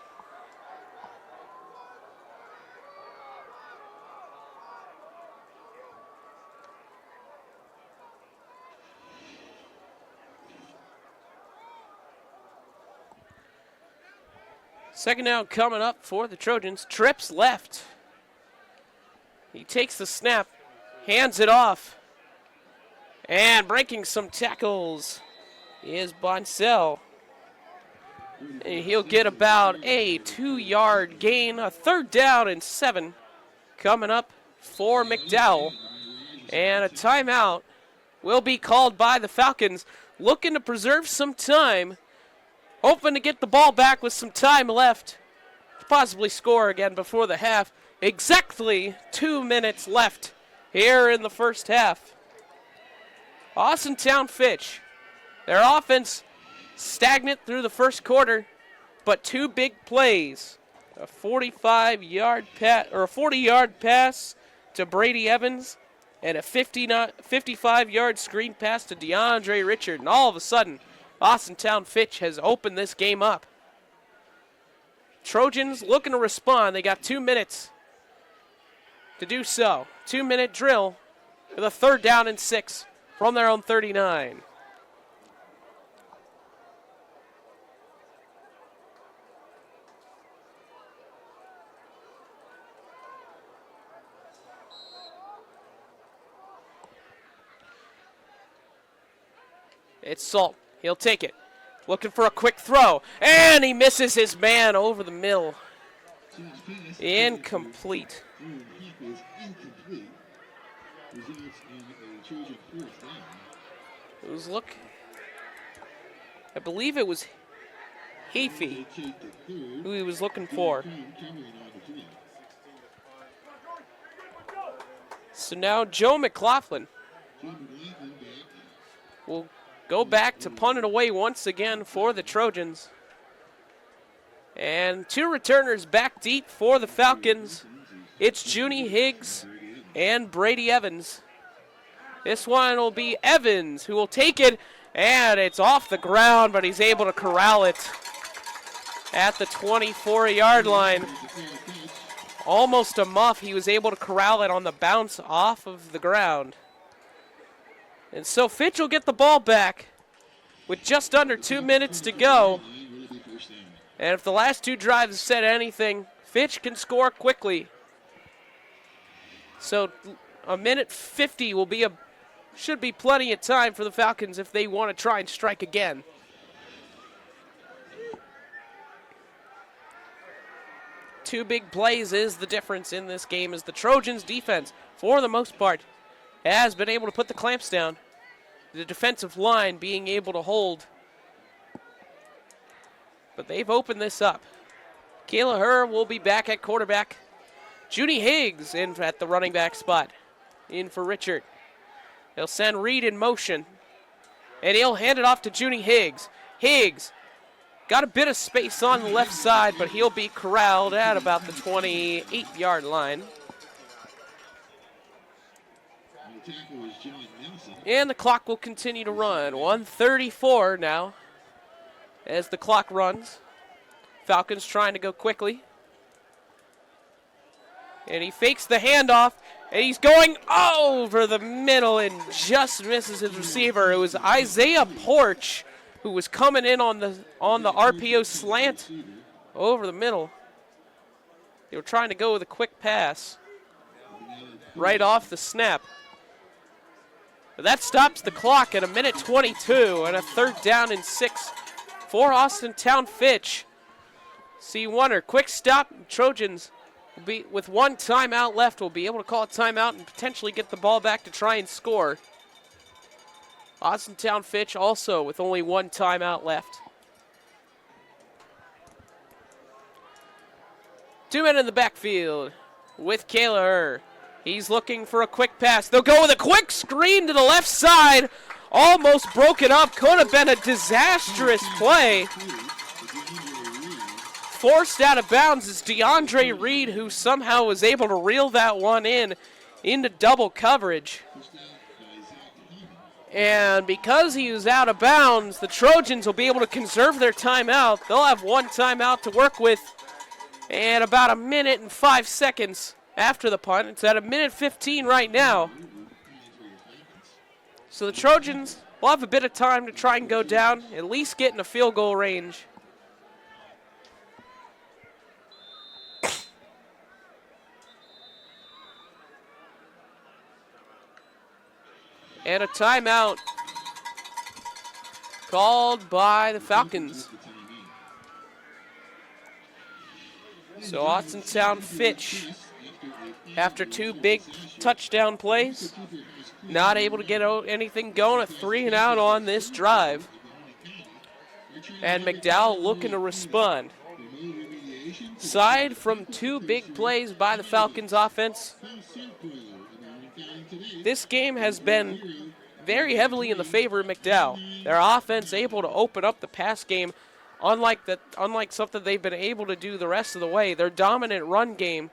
Second down coming up for the Trojans. Trips left. He takes the snap, hands it off, and breaking some tackles is Boncel. And he'll get about a 2-yard gain, a 3rd down and 7 coming up for McDowell. And a timeout will be called by the Falcons, looking to preserve some time, hoping to get the ball back with some time left, possibly score again before the half. Exactly 2 minutes left here in the first half. Austintown Fitch, their offense stagnant through the first quarter, but 2 big plays. A 45-yard pass or a 40-yard pass to Brady Evans and a 55-yard screen pass to DeAndre Richard. And all of a sudden, Austintown Fitch has opened this game up. Trojans looking to respond. They got 2 minutes to do so. 2-minute drill with a 3rd down and 6 from their own 39. It's Salt. He'll take it. Looking for a quick throw. And he misses his man over the middle. Incomplete. It was I believe it was Heafy who he was looking for. So now Joe McLaughlin will go back to punt it away once again for the Trojans. And 2 returners back deep for the Falcons. It's Junie Higgs and Brady Evans. This one will be Evans who will take it, and it's off the ground, but he's able to corral it at the 24-yard line. Almost a muff. He was able to corral it on the bounce off of the ground. And so Fitch will get the ball back with just under 2 minutes to go. And if the last 2 drives said anything, Fitch can score quickly. So a minute 50 should be plenty of time for the Falcons if they want to try and strike again. Two big plays is the difference in this game, as the Trojans defense, for the most part, has been able to put the clamps down. The defensive line being able to hold. But they've opened this up. Kayla Herr will be back at quarterback. Junie Higgs in at the running back spot. In for Richard. They'll send Reed in motion. And he'll hand it off to Junie Higgs. Higgs got a bit of space on the left side, but he'll be corralled at about the 28-yard line. And the clock will continue to run. 1:34 now as the clock runs. Falcons trying to go quickly. And he fakes the handoff, and he's going over the middle and just misses his receiver. It was Isaiah Porch who was coming in on the RPO slant over the middle. They were trying to go with a quick pass right off the snap. But that stops the clock at 1:22 and a 3rd down and 6 for Austintown Fitch. See Wonder, quick stop. Trojans will be with 1 timeout left. Will be able to call a timeout and potentially get the ball back to try and score. Austintown Fitch also with only 1 timeout left. 2 men in the backfield with Kaler. He's looking for a quick pass. They'll go with a quick screen to the left side. Almost broken up. Could have been a disastrous play. Forced out of bounds is DeAndre Reed, who somehow was able to reel that one into double coverage. And because he was out of bounds, the Trojans will be able to conserve their timeout. They'll have 1 timeout to work with. And about 1 minute and 5 seconds after the punt. It's at 1:15 right now. So the Trojans will have a bit of time to try and go down, at least get in a field goal range. And a timeout called by the Falcons. So Austintown Fitch, after 2 big touchdown plays, not able to get anything going. A 3-and-out on this drive. And McDowell looking to respond. Aside from 2 big plays by the Falcons offense, this game has been very heavily in the favor of McDowell. Their offense able to open up the pass game, unlike something they've been able to do the rest of the way. Their dominant run game,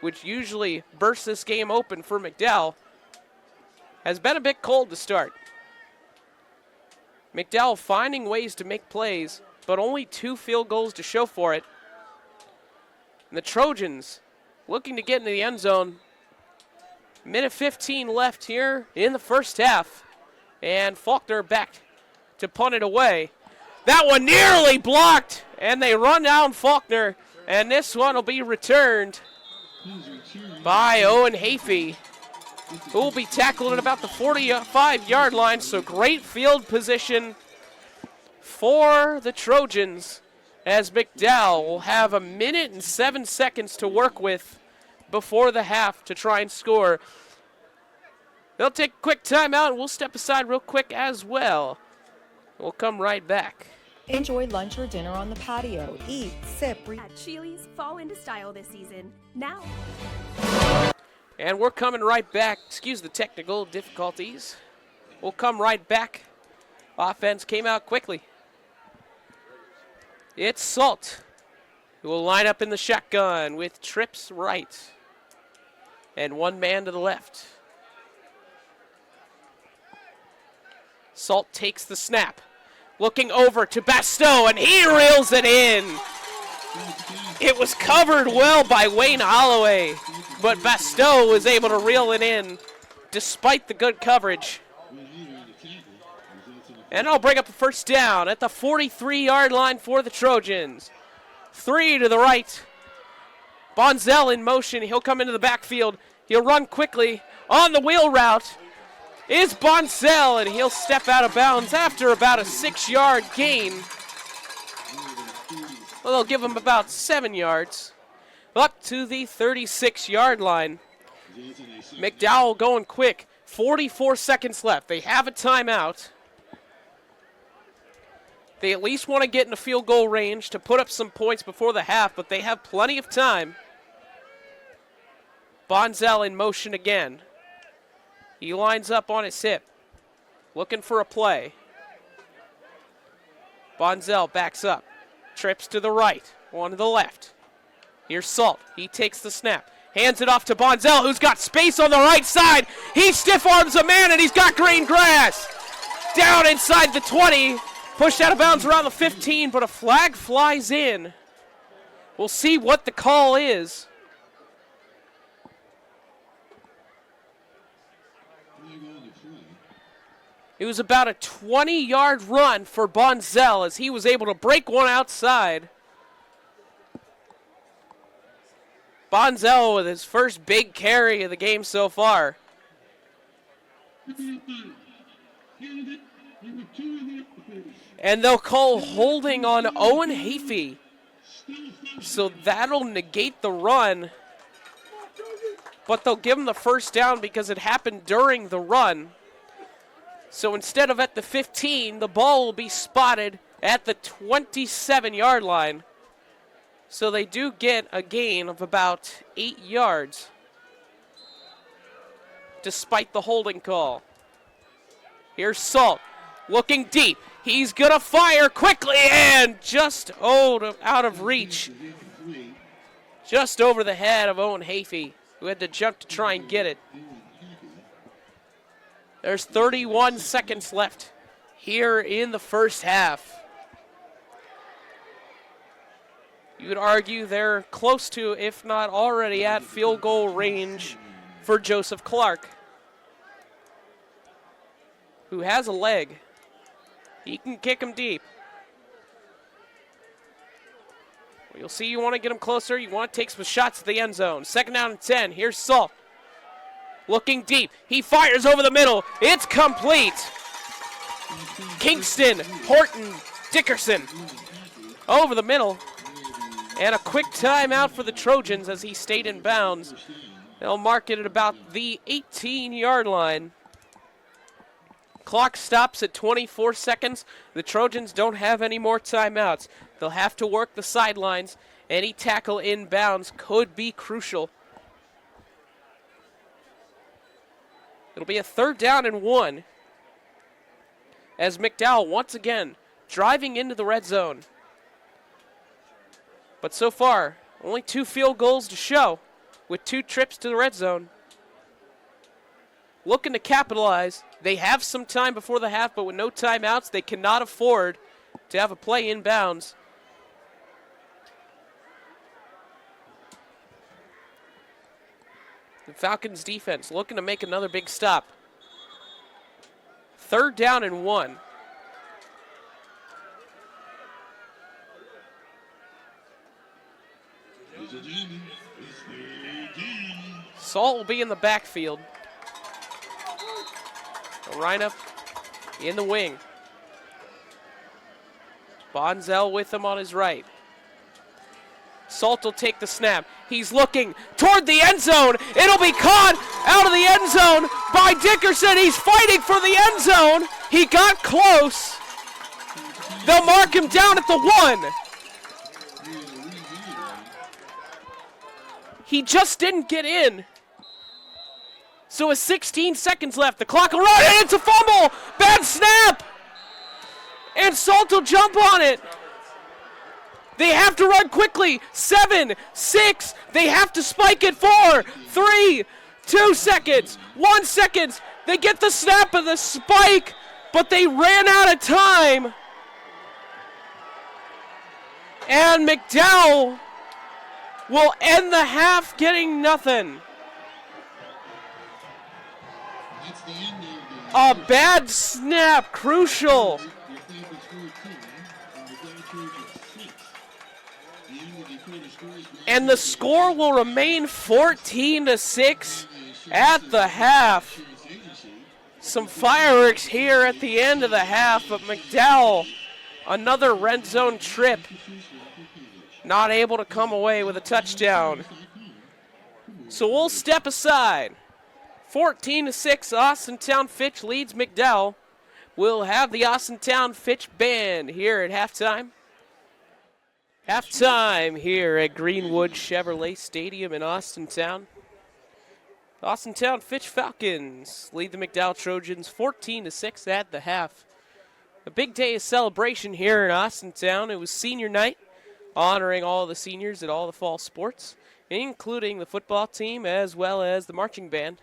which usually bursts this game open for McDowell, has been a bit cold to start. McDowell finding ways to make plays, but only 2 field goals to show for it. And the Trojans looking to get into the end zone. 1:15 left here in the first half. And Faulkner back to punt it away. That one nearly blocked, and they run down Faulkner, and this one will be returned by Owen Hafey, who will be tackled at about the 45-yard line. So great field position for the Trojans, as McDowell will have 1 minute and 7 seconds to work with before the half to try and score. They'll take a quick timeout, and we'll step aside real quick as well. We'll come right back. Enjoy lunch or dinner on the patio. Eat, sip, breathe. At Chili's, fall into style this season. Now. And we're coming right back. Excuse the technical difficulties. We'll come right back. Offense came out quickly. It's Salt, who will line up in the shotgun with trips right and 1 man to the left. Salt takes the snap, looking over to Bastow, and he reels it in. It was covered well by Wayne Holloway, but Bastow was able to reel it in despite the good coverage. And I'll bring up a first down at the 43-yard line for the Trojans. 3 to the right. Bonzell in motion. He'll come into the backfield. He'll run quickly on the wheel route. Is Bonzell, and he'll step out of bounds after about a 6-yard gain. Well, they'll give him about 7 yards. Up to the 36-yard line. McDowell going quick. 44 seconds left. They have a timeout. They at least want to get in a field goal range to put up some points before the half, but they have plenty of time. Bonzell in motion again. He lines up on his hip, looking for a play. Bonzell backs up, trips to the right, one to the left. Here's Salt. He takes the snap, hands it off to Bonzell, who's got space on the right side. He stiff arms a man, and he's got green grass. Down inside the 20. Pushed out of bounds around the 15, but a flag flies in. We'll see what the call is. It was about a 20-yard run for Bonzel as he was able to break one outside. Bonzel with his first big carry of the game so far. And they'll call holding on Owen Hafey. So that'll negate the run. But they'll give him the first down because it happened during the run. So instead of at the 15, the ball will be spotted at the 27-yard line. So they do get a gain of about 8 yards, despite the holding call. Here's Salt, looking deep. He's going to fire quickly and just out of reach. Just over the head of Owen Hafey, who had to jump to try and get it. There's 31 seconds left here in the first half. You could argue they're close to, if not already at, field goal range for Joseph Clark, who has a leg. He can kick him deep. Well, you'll see you want to get him closer. You want to take some shots at the end zone. 2nd down and 10. Here's Salt. Looking deep. He fires over the middle. It's complete. Kingston, Horton, Dickerson. Over the middle. And a quick timeout for the Trojans as he stayed in bounds. They'll mark it at about the 18-yard line. Clock stops at 24 seconds. The Trojans don't have any more timeouts. They'll have to work the sidelines. Any tackle in bounds could be crucial. It'll be a 3rd down and 1 as McDowell once again driving into the red zone. But so far, only 2 field goals to show with 2 trips to the red zone. Looking to capitalize. They have some time before the half, but with no timeouts, they cannot afford to have a play in bounds. The Falcons defense looking to make another big stop. 3rd down and 1. Salt will be in the backfield. Reinep in the wing. Bonzel with him on his right. Salt will take the snap. He's looking toward the end zone. It'll be caught out of the end zone by Dickerson. He's fighting for the end zone. He got close. They'll mark him down at the 1. He just didn't get in. So with 16 seconds left, the clock will run, and it's a fumble. Bad snap. And Salt will jump on it. They have to run quickly. 7, 6. They have to spike it. 4, 3, 2 seconds. 1 second. They get the snap of the spike, but they ran out of time. And McDowell will end the half getting nothing. A bad snap, crucial. And the score will remain 14-6 at the half. Some fireworks here at the end of the half, but McDowell, another red zone trip, not able to come away with a touchdown. So we'll step aside. 14-6, Austintown Fitch leads McDowell. We'll have the Austintown Fitch band here at halftime. Halftime here at Greenwood Chevrolet Stadium in Austintown. Austintown Fitch Falcons lead the McDowell Trojans 14-6 at the half. A big day of celebration here in Austintown. It was senior night, honoring all the seniors at all the fall sports, including the football team as well as the marching band.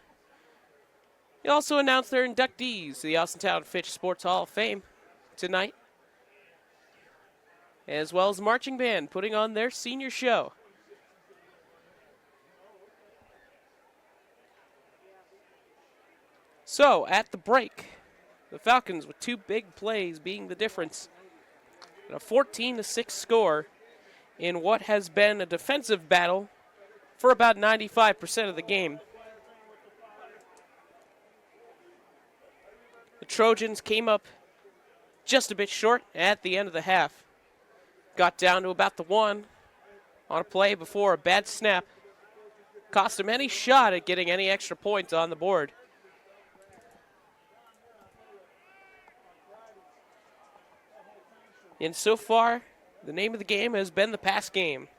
They also announced their inductees to the Austintown Fitch Sports Hall of Fame tonight. as well as marching band putting on their senior show. So, at the break, the Falcons with 2 big plays being the difference. And a 14-6 score in what has been a defensive battle for about 95% of the game. The Trojans came up just a bit short at the end of the half. Got down to about the 1 on a play before a bad snap. Cost them any shot at getting any extra points on the board. And so far, the name of the game has been the pass game.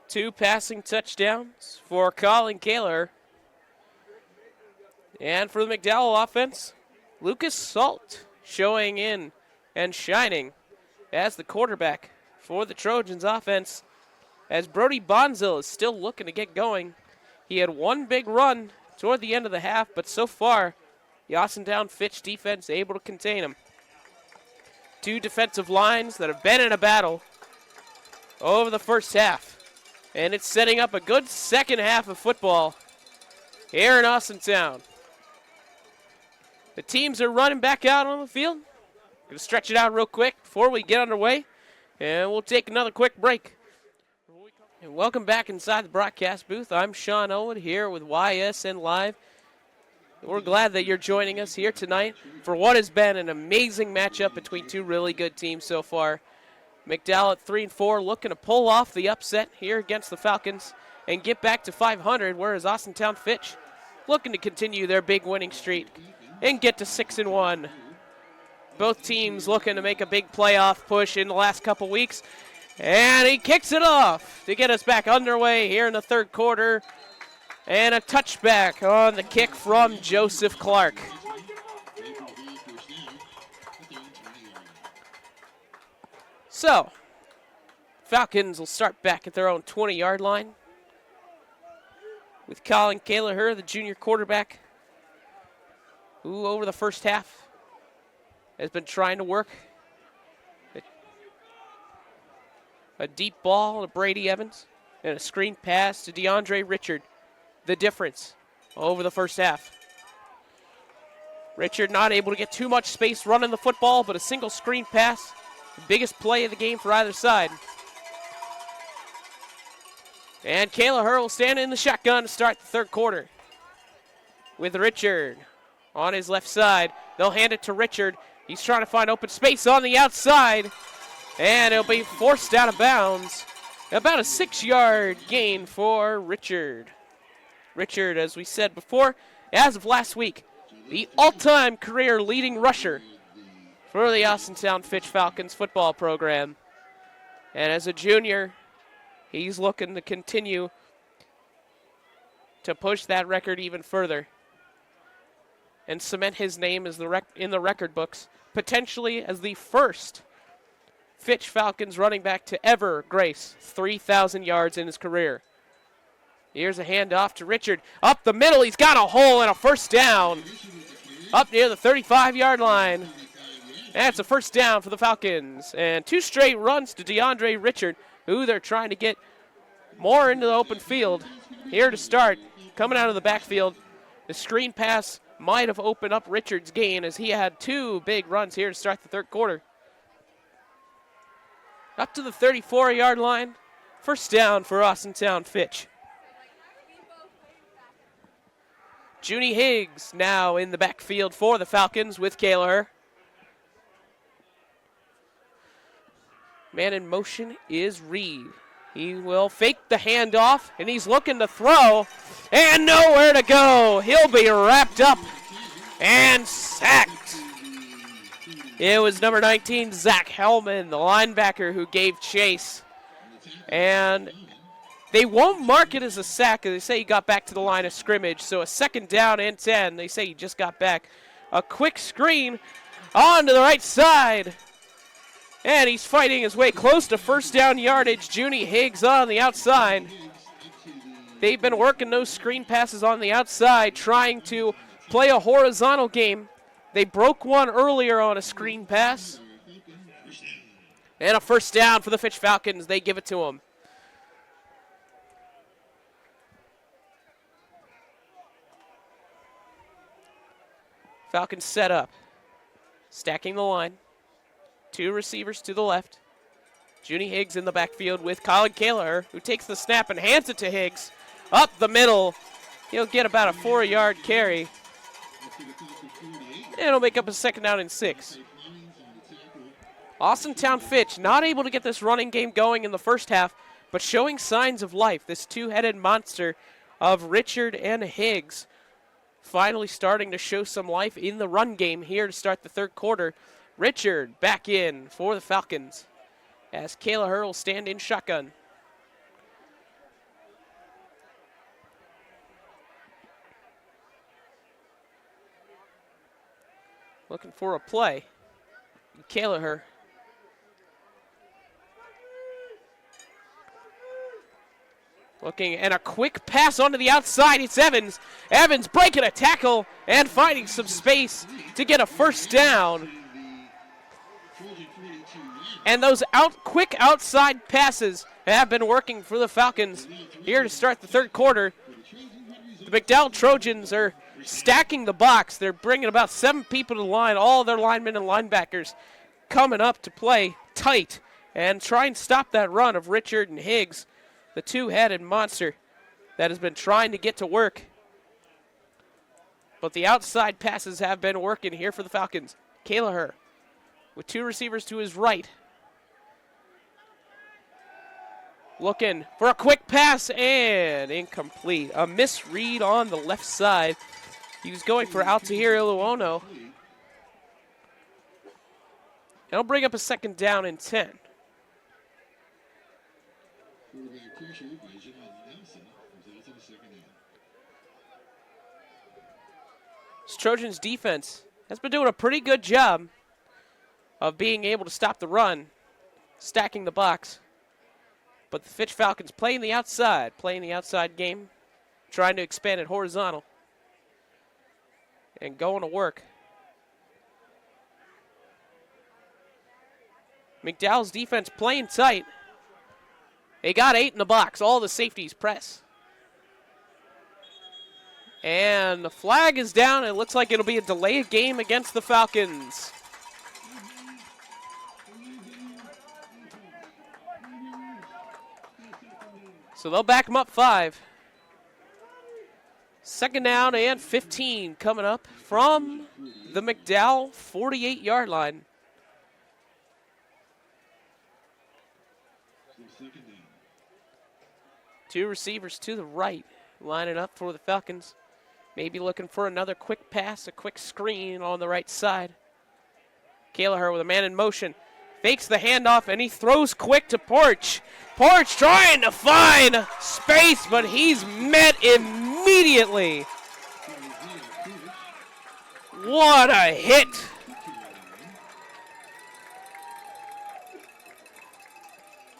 2 passing touchdowns for Colin Kaler. And for the McDowell offense, Lucas Salt showing in and shining as the quarterback for the Trojans offense, as Brody Bonzil is still looking to get going. He had 1 big run toward the end of the half, but so far, the Austintown Fitch defense able to contain him. 2 defensive lines that have been in a battle over the first half. And it's setting up a good second half of football here in Austintown. The teams are running back out on the field. Going to stretch it out real quick before we get underway. And we'll take another quick break. And welcome back inside the broadcast booth. I'm Sean Owen here with YSN Live. We're glad that you're joining us here tonight for what has been an amazing matchup between 2 really good teams so far. McDowell at 3-4 looking to pull off the upset here against the Falcons and get back to 500, whereas Austintown Fitch looking to continue their big winning streak and get to 6-1. Both teams looking to make a big playoff push in the last couple weeks. And he kicks it off to get us back underway here in the third quarter. And a touchback on the kick from Joseph Clark. So, Falcons will start back at their own 20-yard line with Colin Kaler, the junior quarterback, who over the first half has been trying to work a deep ball to Brady Evans and a screen pass to DeAndre Richard. The difference over the first half. Richard not able to get too much space running the football, but a single screen pass, the biggest play of the game for either side. And Kaler will stand in the shotgun to start the third quarter. With Richard on his left side. They'll hand it to Richard. He's trying to find open space on the outside. And it'll be forced out of bounds. About a 6-yard gain for Richard. Richard, as we said before, as of last week, the all-time career leading rusher for the Austintown Fitch Falcons football program. And as a junior, he's looking to continue to push that record even further and cement his name as in the record books, potentially as the first Fitch Falcons running back to ever grace 3,000 yards in his career. Here's a handoff to Richard. Up the middle, he's got a hole and a first down. Up near the 35-yard line. That's a first down for the Falcons. And 2 straight runs to DeAndre Richard, who they're trying to get more into the open field. Here to start, coming out of the backfield. The screen pass might have opened up Richard's gain as he had 2 big runs here to start the third quarter. Up to the 34-yard line. First down for Austintown Fitch. Junie Higgs now in the backfield for the Falcons with Kaler. Man in motion is Reed. He will fake the handoff, and he's looking to throw, and nowhere to go. He'll be wrapped up and sacked. It was number 19, Zach Hellman, the linebacker, who gave chase. And they won't mark it as a sack. They say he got back to the line of scrimmage. So a second down and 10. They say he just got back. A quick screen on to the right side. And he's fighting his way close to first down yardage. Junie Higgs on the outside. They've been working those screen passes on the outside, trying to play a horizontal game. They broke one earlier on a screen pass. And a first down for the Fitch Falcons. They give it to them. Falcons set up. Stacking the line. 2 receivers to the left. Junie Higgs in the backfield with Colin Kaler, who takes the snap and hands it to Higgs. Up the middle. He'll get about a 4-yard carry. And it'll make up a second down and 6. Austintown Fitch not able to get this running game going in the first half, but showing signs of life. This two-headed monster of Richard and Higgs finally starting to show some life in the run game here to start the third quarter. Richard back in for the Falcons as Kayla will stand in shotgun. Looking for a play. Kayla looking, and a quick pass onto the outside. It's Evans. Evans breaking a tackle and finding some space to get a first down. And those quick outside passes have been working for the Falcons here to start the third quarter. The McDowell Trojans are stacking the box. They're bringing about 7 people to the line, all their linemen and linebackers coming up to play tight and try and stop that run of Richard and Higgs, the two-headed monster that has been trying to get to work. But the outside passes have been working here for the Falcons. Kayla with 2 receivers to his right. Looking for a quick pass and incomplete. A misread on the left side. He was going for Altahir Iluono. It'll bring up a second down and 10. This Trojans defense has been doing a pretty good job of being able to stop the run, stacking the box. But the Fitch Falcons playing the outside game, trying to expand it horizontal and going to work. McDowell's defense playing tight. They got 8 in the box. All the safeties press. And the flag is down. It looks like it'll be a delay of game against the Falcons. So they'll back them up 5. Second down and 15 coming up from the McDowell 48-yard line. Two receivers to the right, lining up for the Falcons. Maybe looking for another quick pass, a quick screen on the right side. Kayla with a man in motion. Fakes the handoff, and he throws quick to Porch. Porch trying to find space, but he's met immediately. What a hit.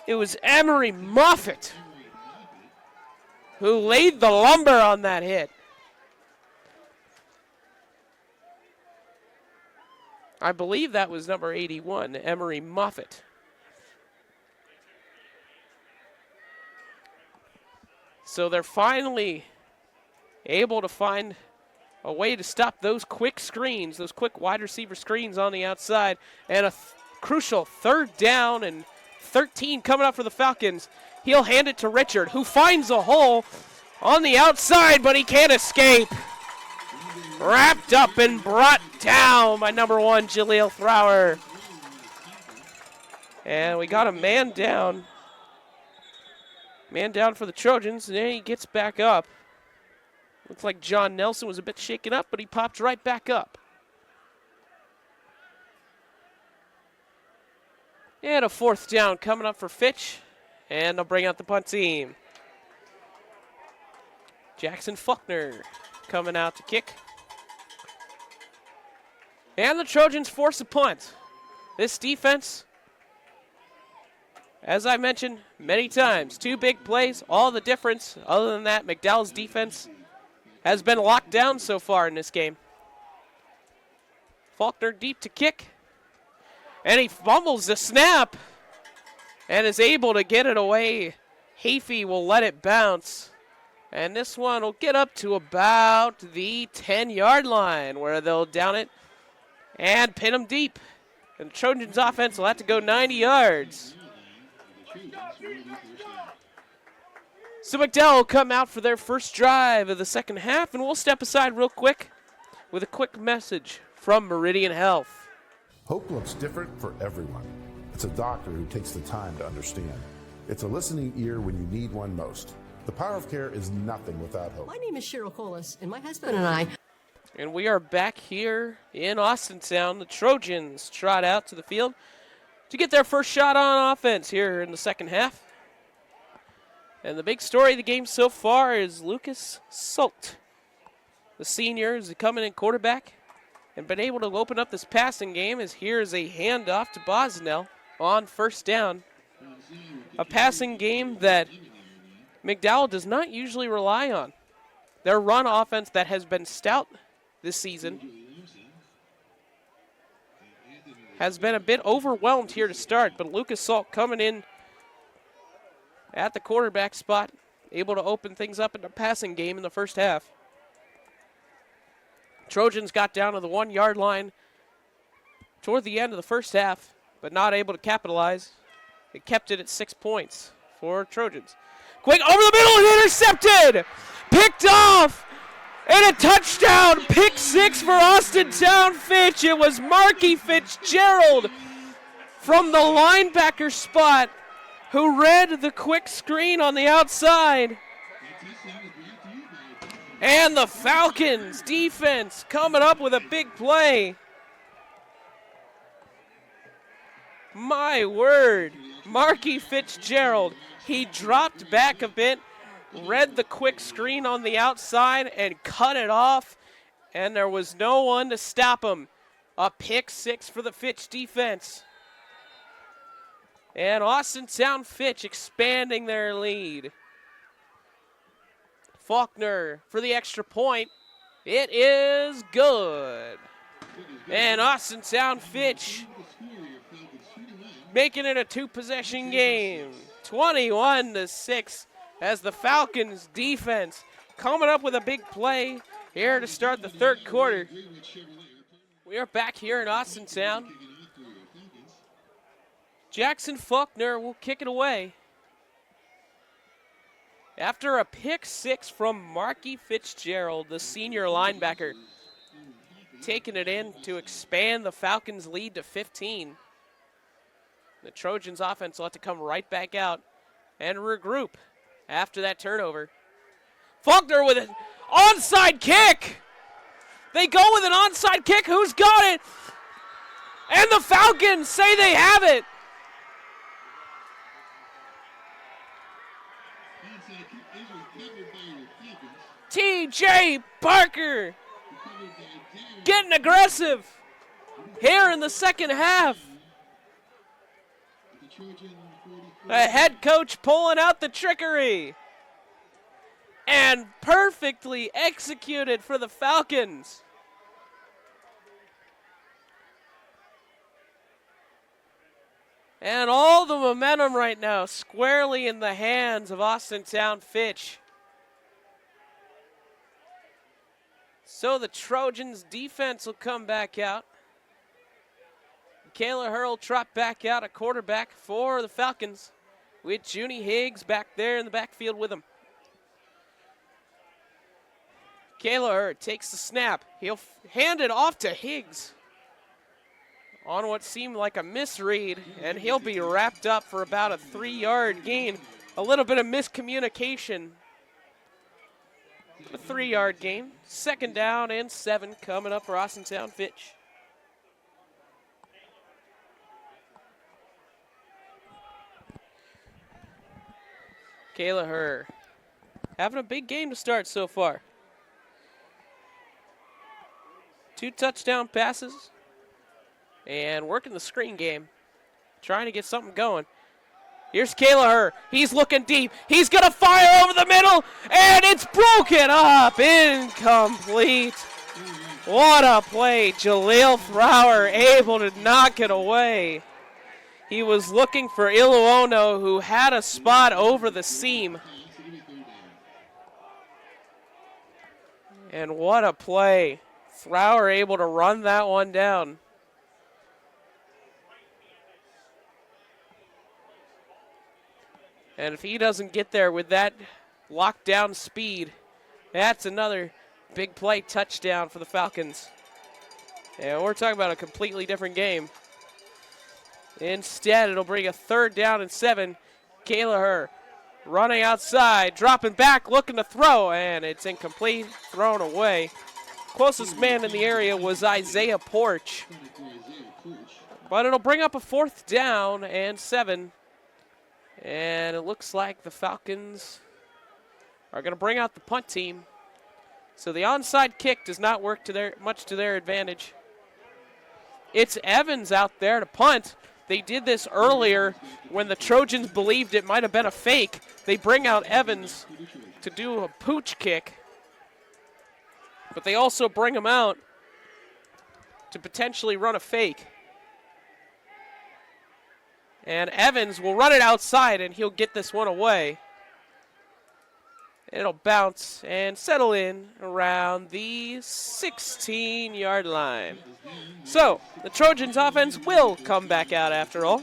It was Emery Moffitt who laid the lumber on that hit. I believe that was number 81, Emery Moffitt. So they're finally able to find a way to stop those quick screens, those quick wide receiver screens on the outside, and a crucial third down and 13 coming up for the Falcons. He'll hand it to Richard, who finds a hole on the outside, but he can't escape. Wrapped up and brought down by number 1, Jaleel Thrower. And we got a man down. Man down for the Trojans, and then he gets back up. Looks like John Nelson was a bit shaken up, but he popped right back up. And a fourth down coming up for Fitch. And they'll bring out the punt team. Jackson Faulkner coming out to kick. And the Trojans force a punt. This defense, as I mentioned many times, 2 big plays, all the difference. Other than that, McDowell's defense has been locked down so far in this game. Faulkner deep to kick. And he fumbles the snap. and is able to get it away. Hafey will let it bounce. And this one will get up to about the 10-yard line where they'll down it and pin them deep. And the Trojans offense will have to go 90 yards. So McDowell will come out for their first drive of the second half, and we'll step aside real quick with a quick message from Meridian Health. Hope looks different for everyone. It's a doctor who takes the time to understand. It's a listening ear when you need one most. The power of care is nothing without hope. My name is Cheryl Colas, and my husband and I. And we are back here in Austintown. The Trojans trot out to the field to get their first shot on offense here in the second half. And the big story of the game so far is Lucas Sult. The senior is coming in quarterback and been able to open up this passing game as here's a handoff to Bosnell on first down. A passing game that McDowell does not usually rely on. Their run offense that has been stout this season has been a bit overwhelmed here to start, but Lucas Salt coming in at the quarterback spot, able to open things up in the passing game in the first half. Trojans got down to the 1-yard line toward the end of the first half, but not able to capitalize. It kept it at 6 points for Trojans. Quick, over the middle and intercepted! Picked off! And a touchdown! Pick 6 for Austintown Fitch. It was Marky Fitzgerald from the linebacker spot who read the quick screen on the outside. And the Falcons defense coming up with a big play. My word, Marky Fitzgerald. He dropped back a bit, read the quick screen on the outside, and cut it off. And there was no one to stop him. A pick 6 for the Fitch defense. And Austintown Fitch expanding their lead. Faulkner for the extra point. It is good. And Austintown Fitch making it a 2-possession game. 21-6 as the Falcons defense coming up with a big play here to start the third quarter. We are back here in Austintown. Jackson Faulkner will kick it away. After a pick 6 from Marky Fitzgerald, the senior linebacker, taking it in to expand the Falcons' lead to 15. The Trojans offense will have to come right back out and regroup after that turnover. Faulkner with an onside kick. They go with an onside kick. Who's got it? And the Falcons say they have it. T.J. Parker getting aggressive here in the second half. The head coach pulling out the trickery. And perfectly executed for the Falcons. And all the momentum right now squarely in the hands of Austintown Fitch. So the Trojans defense will come back out. Kayla Hurl trot back out, a quarterback for the Falcons, with Junie Higgs back there in the backfield with him. Kayla Hurl takes the snap. He'll hand it off to Higgs on what seemed like a misread, and he'll be wrapped up for about a 3-yard gain. A little bit of miscommunication. A 3-yard gain. 2nd down and 7 coming up for Austintown Fitch. Kayla Herr having a big game to start so far. 2 touchdown passes and working the screen game, trying to get something going. Here's Kayla Herr. He's looking deep. He's going to fire over the middle, and it's broken up. Incomplete. What a play. Jaleel Thrower able to knock it away. He was looking for Iluono, who had a spot over the seam. And what a play. Flower able to run that one down. And if he doesn't get there with that lockdown speed, that's another big play touchdown for the Falcons. And we're talking about a completely different game. Instead, it'll bring a 3rd down and 7. Kayla running outside, dropping back, looking to throw, and it's incomplete, thrown away. Closest man in the area was Isaiah Porch. But it'll bring up a 4th down and 7. And it looks like the Falcons are going to bring out the punt team. So the onside kick does not work much to their advantage. It's Evans out there to punt. They did this earlier when the Trojans believed it might have been a fake. They bring out Evans to do a pooch kick. But they also bring him out to potentially run a fake. And Evans will run it outside, and he'll get this one away. It'll bounce and settle in around the 16-yard line. So, the Trojans offense will come back out after all.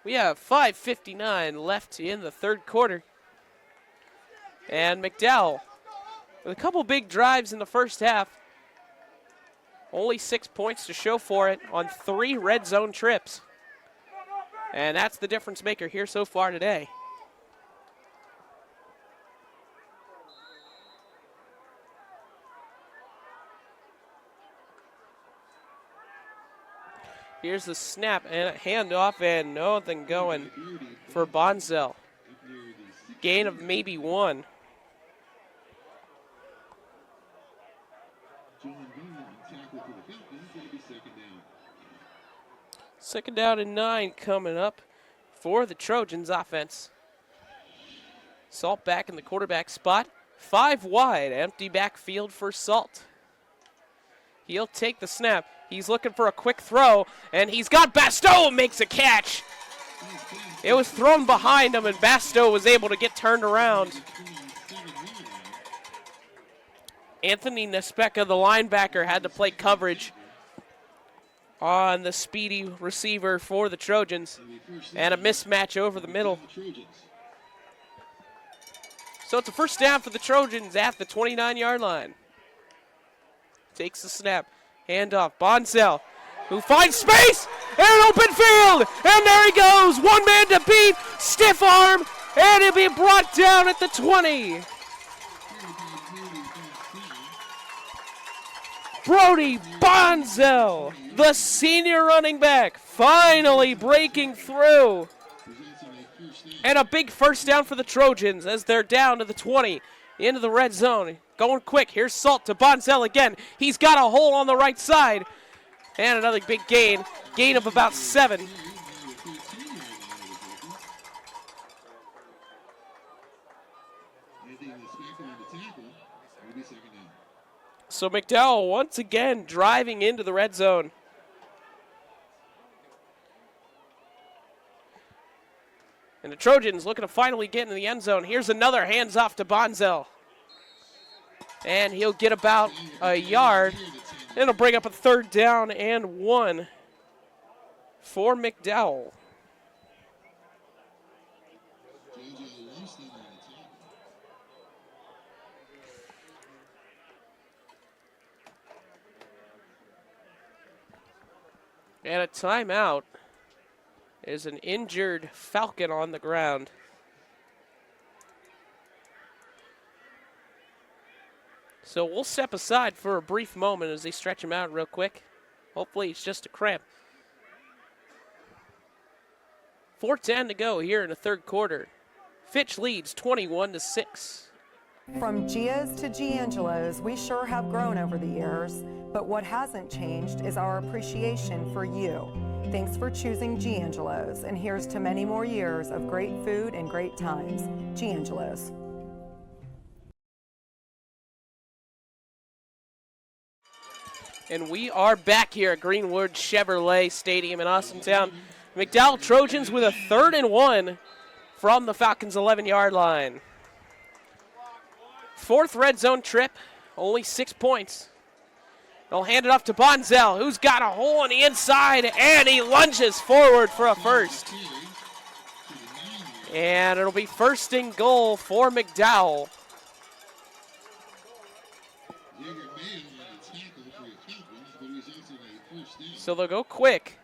We have 5:59 left in the 3rd quarter. And McDowell, with a couple big drives in the first half, only 6 points to show for it on 3 red zone trips. And that's the difference maker here so far today. Here's the snap and a handoff, and nothing going for Bonzel. Gain of maybe 1. Second down and 9 coming up for the Trojans offense. Salt back in the quarterback spot. 5 wide, empty backfield for Salt. He'll take the snap. He's looking for a quick throw, and he's got Bastow, makes a catch. It was thrown behind him, and Bastow was able to get turned around. Anthony Nespeka, the linebacker, had to play coverage on the speedy receiver for the Trojans, and a mismatch over the middle. So it's a 1st down for the Trojans at the 29-yard line. Takes the snap, handoff, Bonzel, who finds space, and an open field, and there he goes, 1 man to beat, stiff arm, and he'll be brought down at the 20. Brody Bonzel, the senior running back, finally breaking through. And a big 1st down for the Trojans as they're down to the 20, into the red zone. Going quick, here's Salt to Bonzel again. He's got a hole on the right side. And another big gain of about 7. So McDowell once again driving into the red zone. And the Trojans looking to finally get into the end zone. Here's another hands off to Bonzel. And he'll get about a yard. It'll bring up a 3rd down and 1 for McDowell. And a timeout is an injured Falcon on the ground. So we'll step aside for a brief moment as they stretch him out real quick. Hopefully it's just a cramp. 4:10 to go here in the 3rd quarter. Fitch leads 21-6. From Gia's to Giangelo's, we sure have grown over the years, but what hasn't changed is our appreciation for you. Thanks for choosing Giangelo's, and here's to many more years of great food and great times. Giangelo's. And we are back here at Greenwood Chevrolet Stadium in Austintown. McDowell Trojans with a 3rd and 1 from the Falcons' 11-yard line. 4th red zone trip, only 6 points. They'll hand it off to Bonzel, who's got a hole on the inside, and he lunges forward for a first. And it'll be 1st and goal for McDowell. So they'll go quick.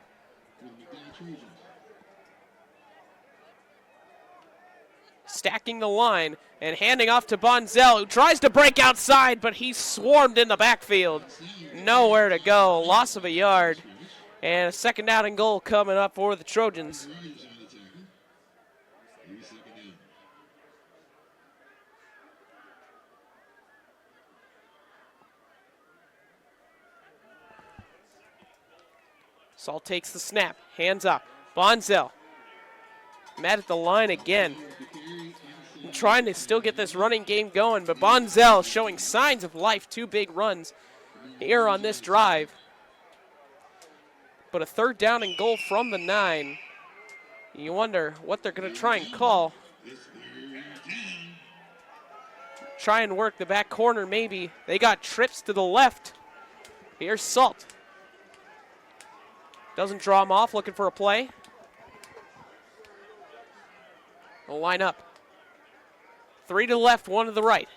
Stacking the line and handing off to Bonzel, who tries to break outside, but he's swarmed in the backfield. Nowhere to go. Loss of a yard. And a 2nd down and goal coming up for the Trojans. Saul takes the snap, hands up. Bonzel, mad at the line again. I'm trying to still get this running game going, but Bonzel showing signs of life. 2 big runs here on this drive. But a 3rd down and goal from the 9. You wonder what they're going to try and call. Try and work the back corner maybe. They got trips to the left. Here's Salt. Doesn't draw him off, looking for a play. They'll line up. 3 to the left, 1 to the right.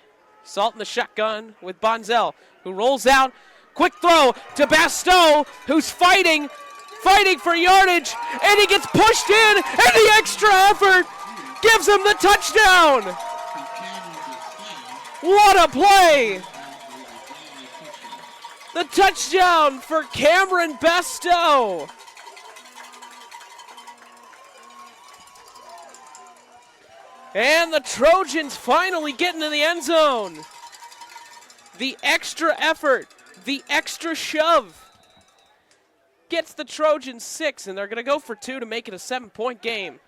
Salt in the shotgun with Bonzel, who rolls out. Quick throw to Basteau, who's fighting for yardage, and he gets pushed in, and the extra effort gives him the touchdown. What a play! The touchdown for Cameron Basteau. And the Trojans finally get into the end zone. The extra effort, the extra shove gets the Trojans 6, and they're going to go for 2 to make it a 7-point game.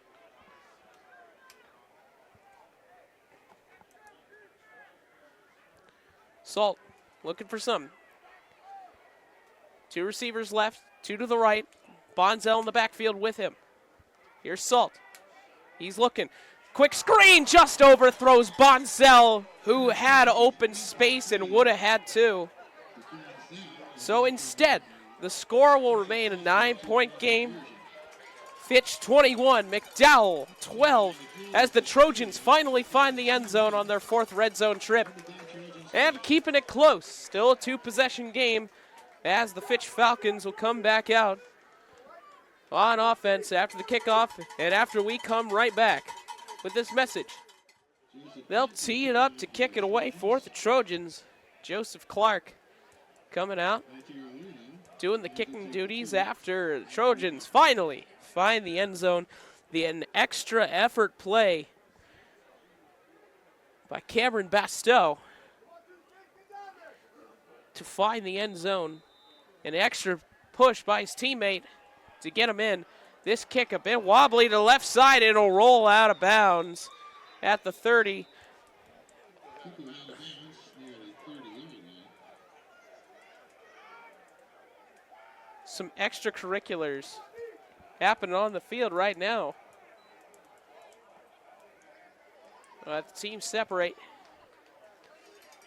Salt looking for some. 2 receivers left, 2 to the right. Bonzel in the backfield with him. Here's Salt. He's looking. Quick screen, just overthrows Bonzel, who had open space and would have had 2. So instead, the score will remain a 9-point game. Fitch 21, McDowell 12, as the Trojans finally find the end zone on their 4th red zone trip. And keeping it close, still a 2-possession game, as the Fitch Falcons will come back out on offense after the kickoff and after we come right back with this message. They'll tee it up to kick it away for the Trojans. Joseph Clark coming out, doing the kicking duties after the Trojans finally find the end zone. An extra effort play by Cameron Basteau to find the end zone. An extra push by his teammate to get him in. This kick a bit wobbly to the left side. It'll roll out of bounds at the 30. Some extracurriculars happening on the field right now. The teams separate.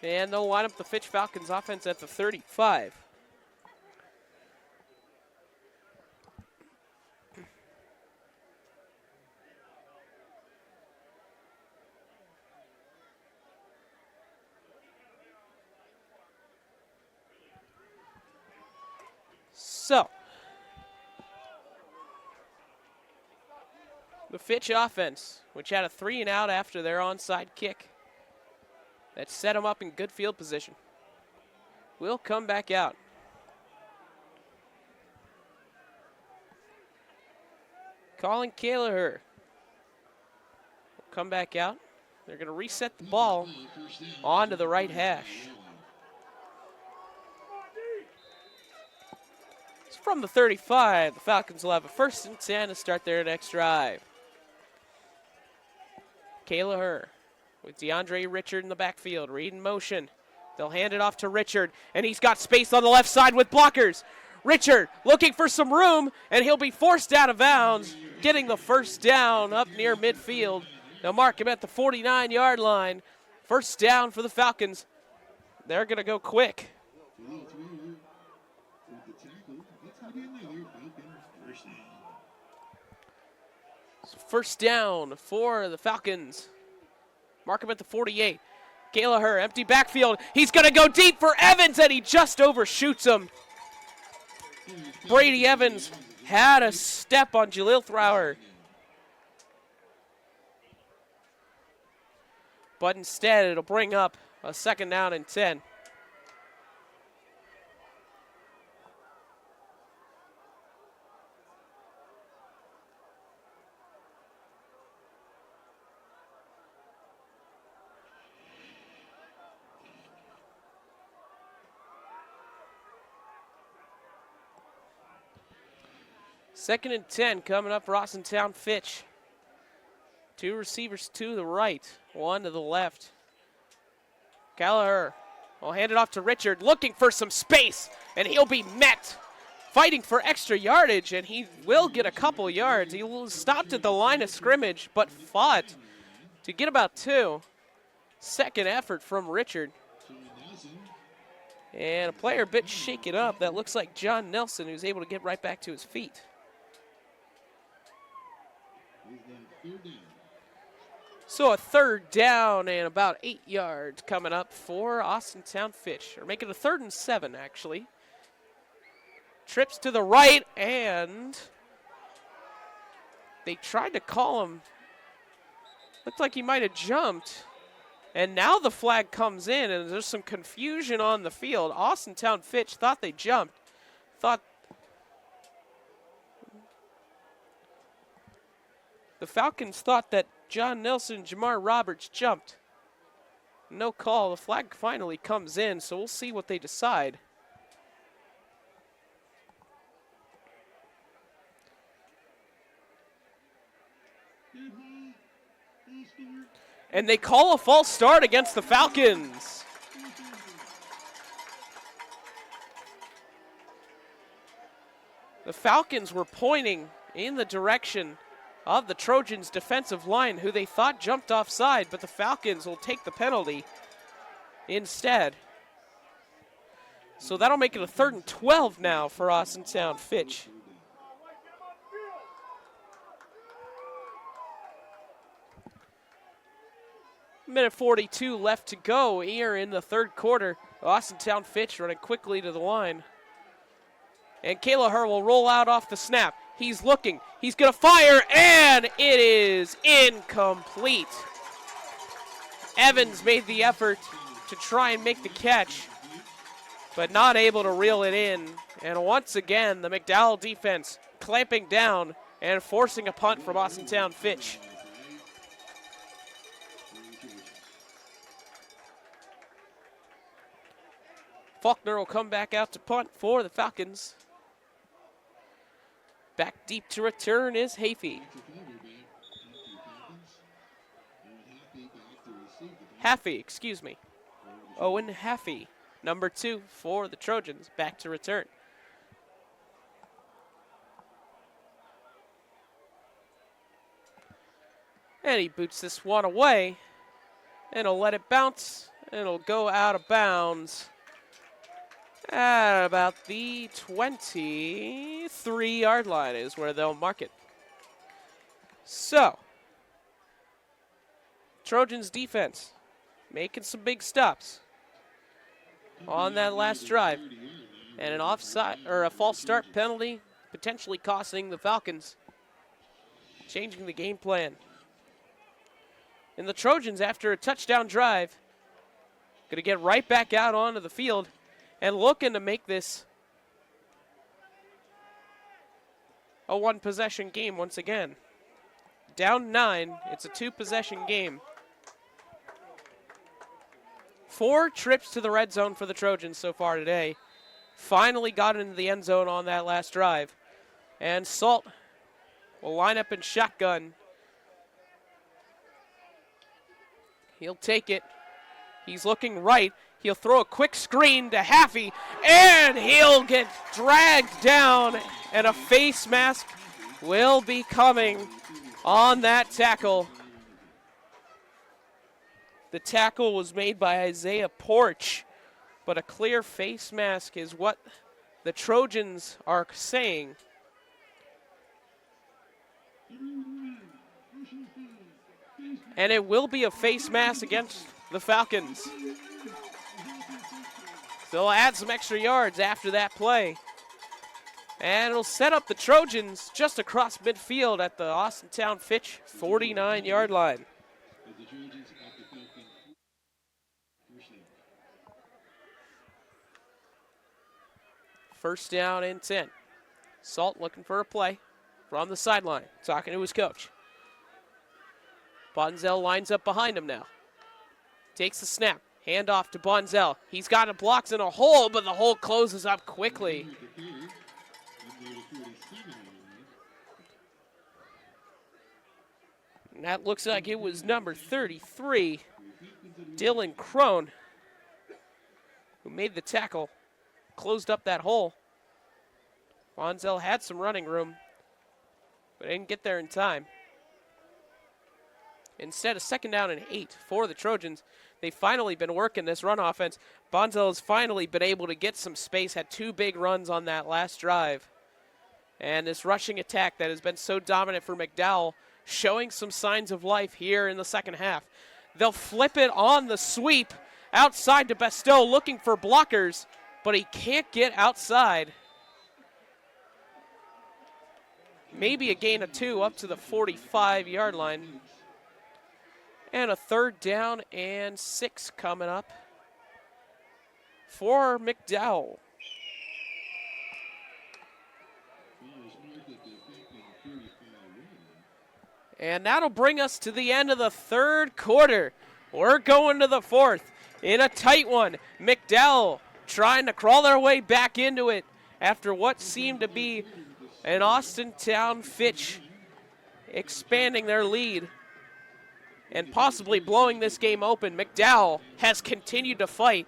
And they'll line up the Fitch Falcons offense at the 35. So, the Fitch offense, which had a 3-and-out after their onside kick, that set them up in good field position, will come back out. Colin Kaler will come back out. They're going to reset the ball onto the right hash. From the 35, the Falcons will have a 1st and 10 to start their next drive. Kayla Herr with DeAndre Richard in the backfield, read in motion. They'll hand it off to Richard, and he's got space on the left side with blockers. Richard looking for some room, and he'll be forced out of bounds, getting the first down up near midfield. They'll mark him at the 49-yard line. First down for the Falcons. They're going to go quick. First down for the Falcons. Mark him at the 48. Gallagher, empty backfield. He's going to go deep for Evans, and he just overshoots him. Brady Evans had a step on Jaleel Thrower. But instead, it'll bring up a second down and 10. Second and 10 coming up for Austintown Fitch. Two receivers to the right, one to the left. Gallagher will hand it off to Richard, looking for some space, and he'll be met. Fighting for extra yardage, and he will get a couple yards. He stopped at the line of scrimmage, but fought to get about 2. Second effort from Richard. And a player a bit shaken up. That looks like John Nelson, who's able to get right back to his feet. So a third down and about 8 yards coming up for Austintown Fitch. Or make it a 3rd and 7, actually. Trips to the right, and they tried to call him. Looked like he might have jumped. And now the flag comes in, and there's some confusion on the field. Austintown Fitch thought they jumped. The Falcons thought that John Nelson and Jamar Roberts jumped. No call. The flag finally comes in, so we'll see what they decide. And they call a false start against the Falcons. The Falcons were pointing in the direction of the Trojans' defensive line, who they thought jumped offside, but the Falcons will take the penalty instead. So that'll make it a 3rd and 12 now for Austintown Fitch. Minute 42 left to go here in the 3rd quarter. Austintown Fitch running quickly to the line. And Gallagher will roll out off the snap. He's looking. He's going to fire, and it is incomplete. Evans made the effort to try and make the catch, but not able to reel it in. And once again, the McDowell defense clamping down and forcing a punt from Austintown Fitch. Faulkner will come back out to punt for the Falcons. Back deep to return is Hafey. Owen Haffey, number 2 for the Trojans, back to return. And he boots this one away, and he'll let it bounce, and it'll go out of bounds at about the 23-yard line is where they'll mark it. So, Trojans defense making some big stops on that last drive, and an offside or a false start penalty potentially costing the Falcons, changing the game plan. And the Trojans, after a touchdown drive, going to get right back out onto the field and looking to make this a 1-possession game once again. Down 9, it's a 2-possession game. 4 trips to the red zone for the Trojans so far today. Finally got into the end zone on that last drive. And Salt will line up in shotgun. He'll take it. He's looking right. He'll throw a quick screen to Haffey, and he'll get dragged down, and a face mask will be coming on that tackle. The tackle was made by Isaiah Porch, but a clear face mask is what the Trojans are saying. And it will be a face mask against the Falcons. They'll add some extra yards after that play. And it'll set up the Trojans just across midfield at the Austintown Fitch 49-yard line. First down and 10. Salt looking for a play from the sideline, talking to his coach. Bonzel lines up behind him now. Takes the snap. Hand off to Bonzel. He's got it blocked in a hole, but the hole closes up quickly. And that looks like it was number 33, Dylan Crone, who made the tackle, closed up that hole. Bonzel had some running room, but didn't get there in time. Instead, a second down and 8 for the Trojans. They've finally been working this run offense. Bonzel has finally been able to get some space, had 2 big runs on that last drive. And this rushing attack that has been so dominant for McDowell, showing some signs of life here in the second half. They'll flip it on the sweep outside to Bestow, looking for blockers, but he can't get outside. Maybe a gain of 2 up to the 45-yard line. And a third down and 6 coming up for McDowell. And that'll bring us to the end of the third quarter. We're going to the fourth in a tight one. McDowell trying to crawl their way back into it after what seemed to be an Austintown Fitch expanding their lead and possibly blowing this game open. McDowell has continued to fight,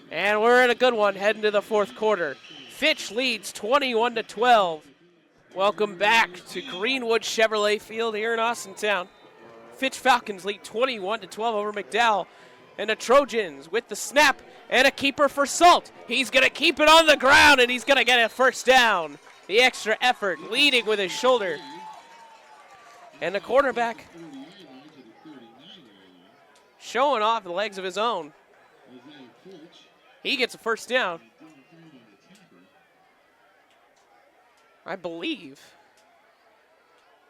and we're in a good one heading to the fourth quarter. Fitch leads 21-12. Welcome back to Greenwood Chevrolet Field here in Austintown. Fitch Falcons lead 21-12 over McDowell, and the Trojans with the snap and a keeper for Salt. He's going to keep it on the ground, and he's going to get a first down. The extra effort, leading with his shoulder. And the quarterback showing off the legs of his own. He gets a first down, I believe.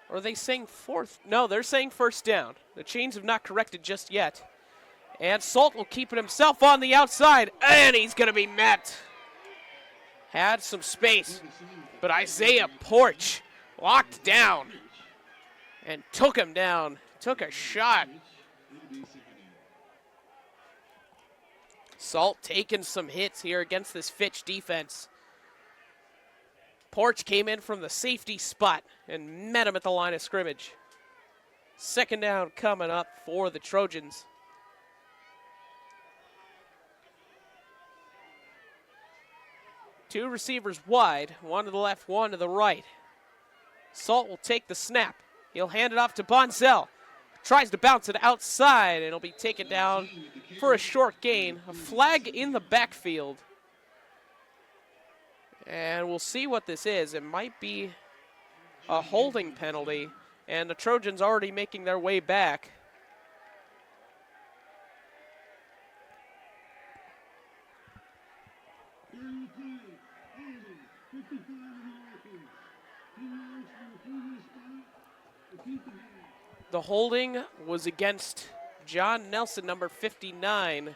Or are they saying fourth? No, they're saying first down. The chains have not corrected just yet. And Salt will keep it himself on the outside, and he's going to be met. Had some space, but Isaiah Porch locked down and took him down, took a shot. Salt taking some hits here against this Fitch defense. Porch came in from the safety spot and met him at the line of scrimmage. Second down coming up for the Trojans. Two receivers wide, one to the left, one to the right. Salt will take the snap. He'll hand it off to Bonzel. Tries to bounce it outside, and it'll be taken down for a short gain. A flag in the backfield. And we'll see what this is. It might be a holding penalty, and the Trojans already making their way back. The holding was against John Nelson, number 59.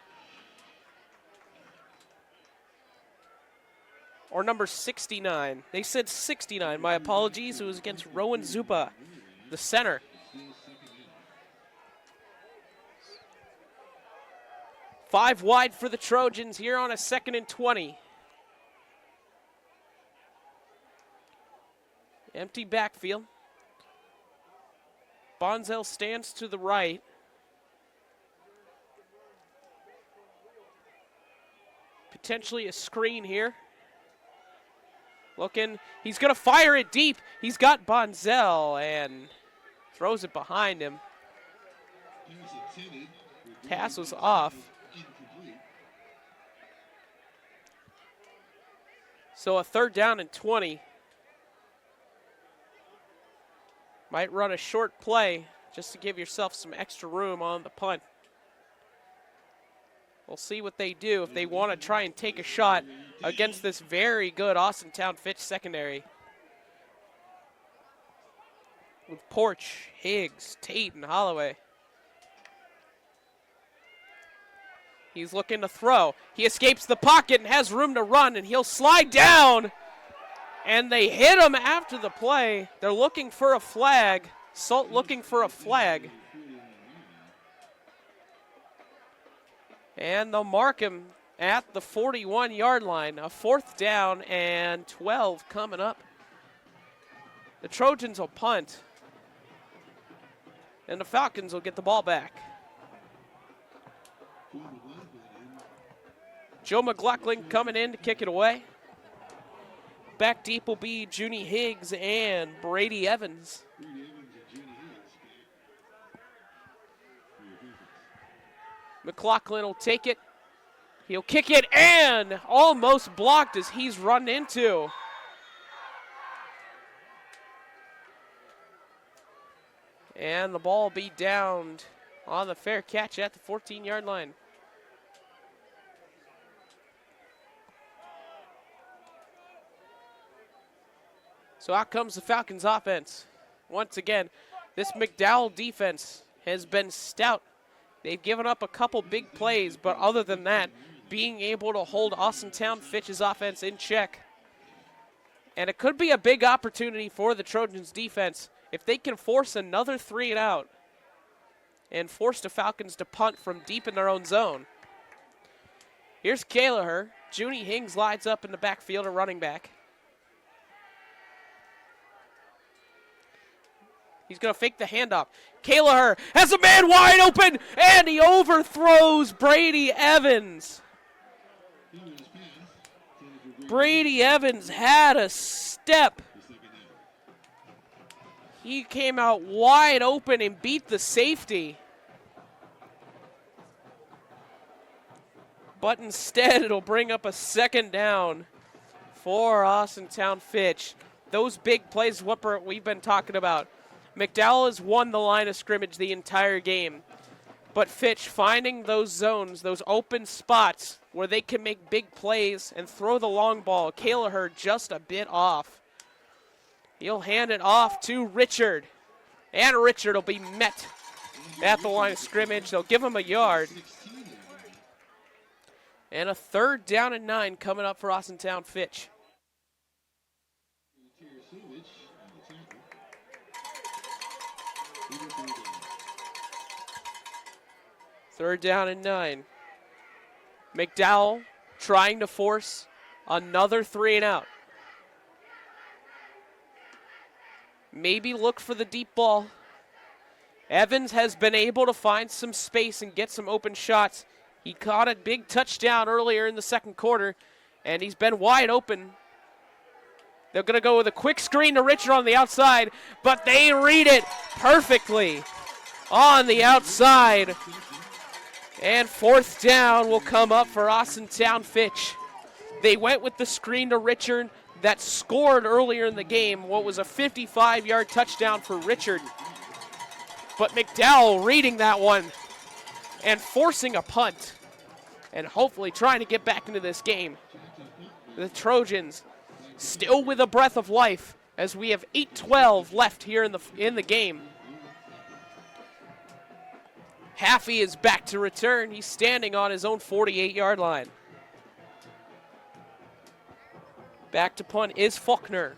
Or number 69. They said 69. My apologies. It was against Rowan Zupa, the center. Five wide for the Trojans here on a 2nd and 20. Empty backfield. Bonzel stands to the right. potentially a screen here. Looking, he's going to fire it deep. He's got Bonzel and throws it behind him. Pass was off. So a 3rd down and 20. Might run a short play just to give yourself some extra room on the punt. We'll see what they do if they want to try and take a shot against this very good Austintown Fitch secondary. With Porch, Higgs, Tate, and Holloway. He's looking to throw. He escapes the pocket and has room to run, and he'll slide down. And they hit him after the play. They're looking for a flag. Salt looking for a flag. And they'll mark him at the 41-yard line. A 4th down and 12 coming up. The Trojans will punt. And the Falcons will get the ball back. Joe McLaughlin coming in to kick it away. Back deep will be Junie Higgs and Brady Evans. McLaughlin will take it. He'll kick it and almost blocked as he's run into. And the ball will be downed on the fair catch at the 14-yard line. So out comes the Falcons offense. Once again, this McDowell defense has been stout. They've given up a couple big plays, but other than that, being able to hold Austintown Fitch's offense in check. And it could be a big opportunity for the Trojans defense if they can force another 3 and out and force the Falcons to punt from deep in their own zone. Here's Kaylaher. Junie Higgs lines up in the backfield, a running back. He's going to fake the handoff. Kaylaher has a man wide open, and he overthrows Brady Evans. Brady Evans had a step. He came out wide open and beat the safety. But instead, it'll bring up a 2nd down for Austintown Fitch. Those big plays, what we've been talking about. McDowell has won the line of scrimmage the entire game. But Fitch finding those zones, those open spots where they can make big plays and throw the long ball. Kaylaher just a bit off. He'll hand it off to Richard. And Richard will be met at the line of scrimmage. They'll give him a yard. And a 3rd down and 9 coming up for Austintown Fitch. Third down and 9. McDowell trying to force another 3 and out. Maybe look for the deep ball. Evans has been able to find some space and get some open shots. He caught a big touchdown earlier in the 2nd quarter, and he's been wide open. They're going to go with a quick screen to Richard on the outside, but they read it perfectly on the outside. And 4th down will come up for Austintown Fitch. They went with the screen to Richard that scored earlier in the game, what was a 55-yard touchdown for Richard. But McDowell reading that one and forcing a punt and hopefully trying to get back into this game. The Trojans still with a breath of life as we have 8:12 left here in the game. Haffey is back to return. He's standing on his own 48-yard line. Back to punt is Faulkner.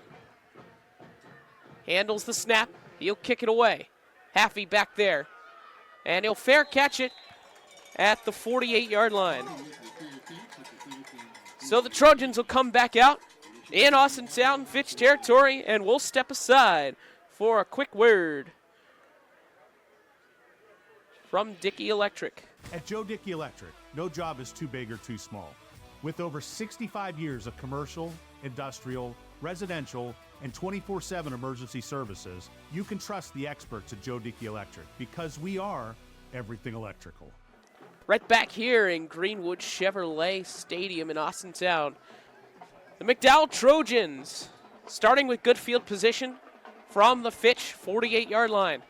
Handles the snap. He'll kick it away. Haffey back there. And he'll fair catch it at the 48-yard line. So the Trojans will come back out in Austintown Fitch territory, and we'll step aside for a quick word from Dickey Electric. At Joe Dickey Electric, no job is too big or too small. With over 65 years of commercial, industrial, residential, and 24/7 emergency services, you can trust the experts at Joe Dickey Electric because we are everything electrical. Right back here in Greenwood Chevrolet Stadium in Austintown. The McDowell Trojans starting with good field position from the Fitch 48-yard line.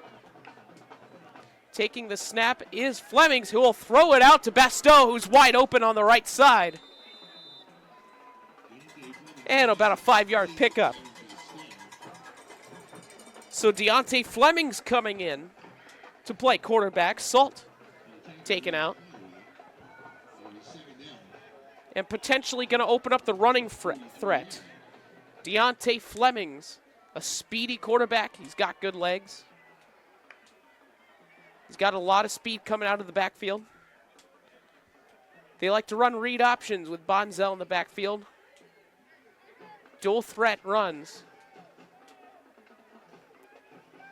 Taking the snap is Flemings, who will throw it out to Basteau, who's wide open on the right side. And about a 5-yard pickup. So Deontay Flemings coming in to play quarterback. Salt taken out. And potentially going to open up the running threat. Deontay Flemings, a speedy quarterback. He's got good legs. He's got a lot of speed coming out of the backfield. They like to run read options with Bonzel in the backfield. Dual threat runs.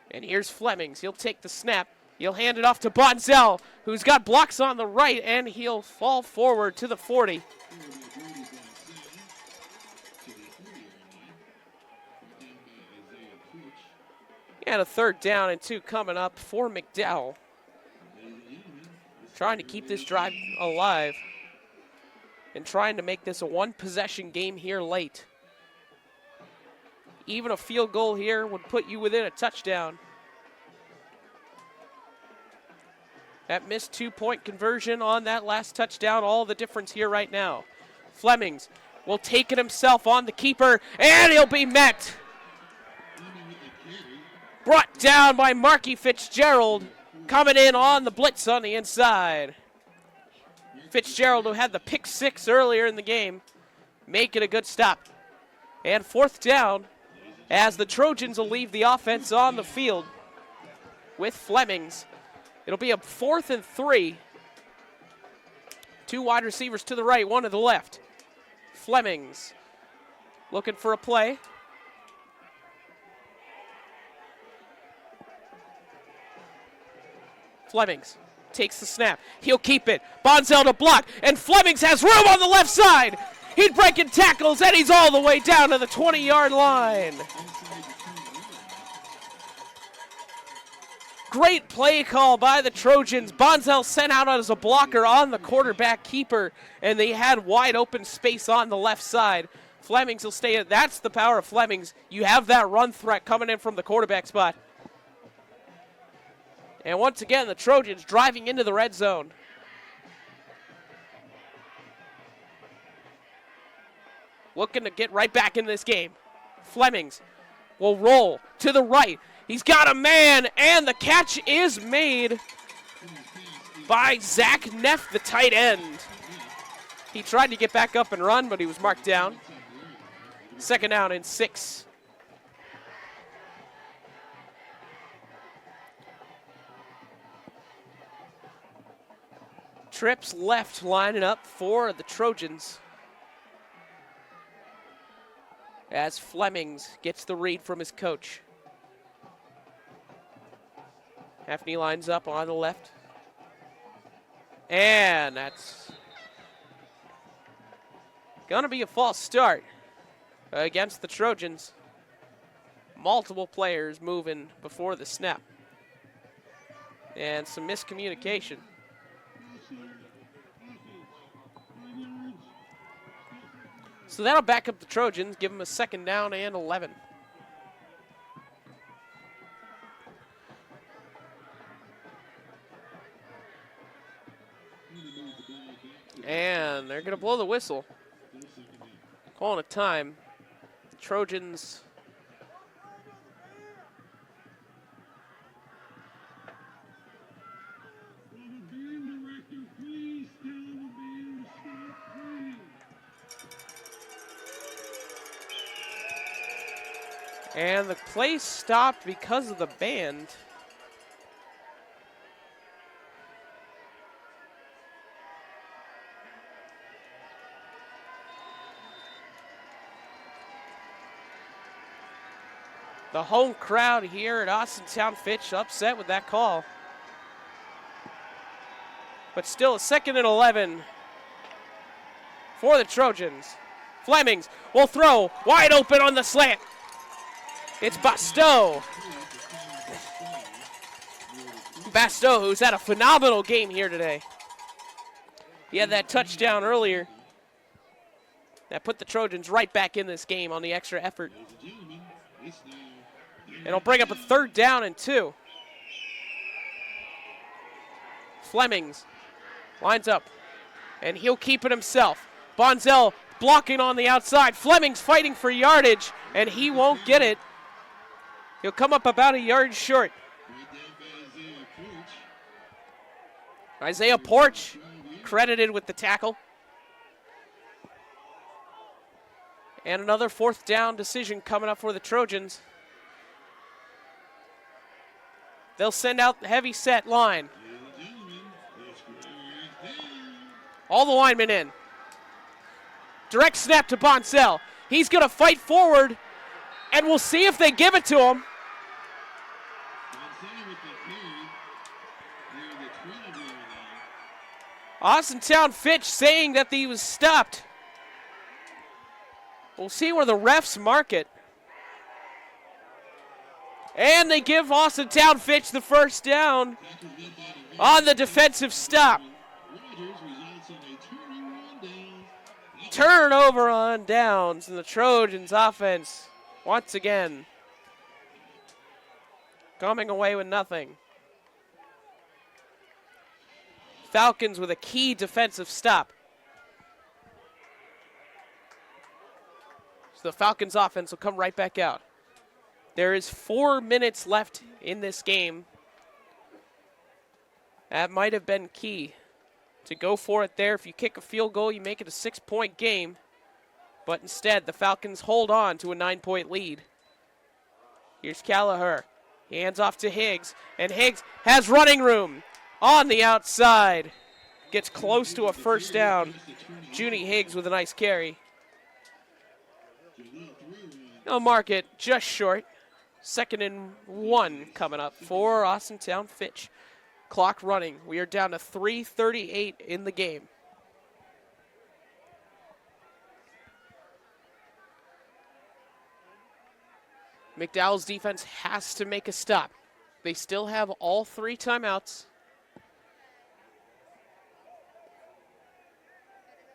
And here's Flemings. He'll take the snap. He'll hand it off to Bonzel, who's got blocks on the right, and he'll fall forward to the 40. And a 3rd down and 2 coming up for McDowell. Trying to keep this drive alive and trying to make this a 1-possession game here late. Even a field goal here would put you within a touchdown. That missed 2-point conversion on that last touchdown, all the difference here right now. Flemings will take it himself on the keeper, and he'll be met. Brought down by Marky Fitzgerald, coming in on the blitz on the inside. Fitzgerald, who had the pick 6 earlier in the game, make it a good stop. And 4th down, as the Trojans will leave the offense on the field with Flemings. It'll be a 4th and 3. 2 wide receivers to the right, 1 to the left. Flemings looking for a play. Flemings takes the snap. He'll keep it. Bonzel to block, and Flemings has room on the left side. He's breaking tackles, and he's all the way down to the 20-yard line. Great play call by the Trojans. Bonzel sent out as a blocker on the quarterback keeper, and they had wide open space on the left side. Flemings will stay in. That's the power of Flemings. You have that run threat coming in from the quarterback spot. And once again, the Trojans driving into the red zone. Looking to get right back in this game. Flemings will roll to the right. He's got a man, and the catch is made by Zach Neff, the tight end. He tried to get back up and run, but he was marked down. 2nd down and 6. Trips left lining up for the Trojans. As Flemings gets the read from his coach. Hafney lines up on the left. And that's going to be a false start against the Trojans. Multiple players moving before the snap. And some miscommunication. So that'll back up the Trojans, give them a 2nd down and 11. And they're going to blow the whistle. Calling a time. Trojans and the play stopped because of the band. The home crowd here at Austintown Fitch upset with that call. But still a 2nd and 11 for the Trojans. Flemings will throw wide open on the slant. It's Basteau. Basteau, who's had a phenomenal game here today. He had that touchdown earlier that put the Trojans right back in this game on the extra effort. It'll bring up a 3rd down and 2. Flemings lines up, and he'll keep it himself. Bonzel blocking on the outside. Flemings fighting for yardage, and he won't get it. He'll come up about a yard short. Isaiah Porch credited with the tackle. And another 4th down decision coming up for the Trojans. They'll send out the heavy set line. All the linemen in. Direct snap to Bonzel. He's going to fight forward, and we'll see if they give it to him. Austintown Fitch saying that he was stopped. We'll see where the refs mark it. And they give Austintown Fitch the 1st down on the defensive stop. Turnover on downs, and the Trojans offense once again coming away with nothing. Falcons with a key defensive stop. So the Falcons offense will come right back out. There is 4 minutes left in this game. That might have been key to go for it there. If you kick a field goal, you make it a 6-point game. But instead, the Falcons hold on to a 9-point lead. Here's Callagher. He hands off to Higgs, and Higgs has running room on the outside. Gets close to a 1st down. Junie Higgs with a nice carry. They'll mark it just short. 2nd and 1 coming up for Austintown Fitch. Clock running. We are down to 3:38 in the game. McDowell's defense has to make a stop. They still have all 3 timeouts.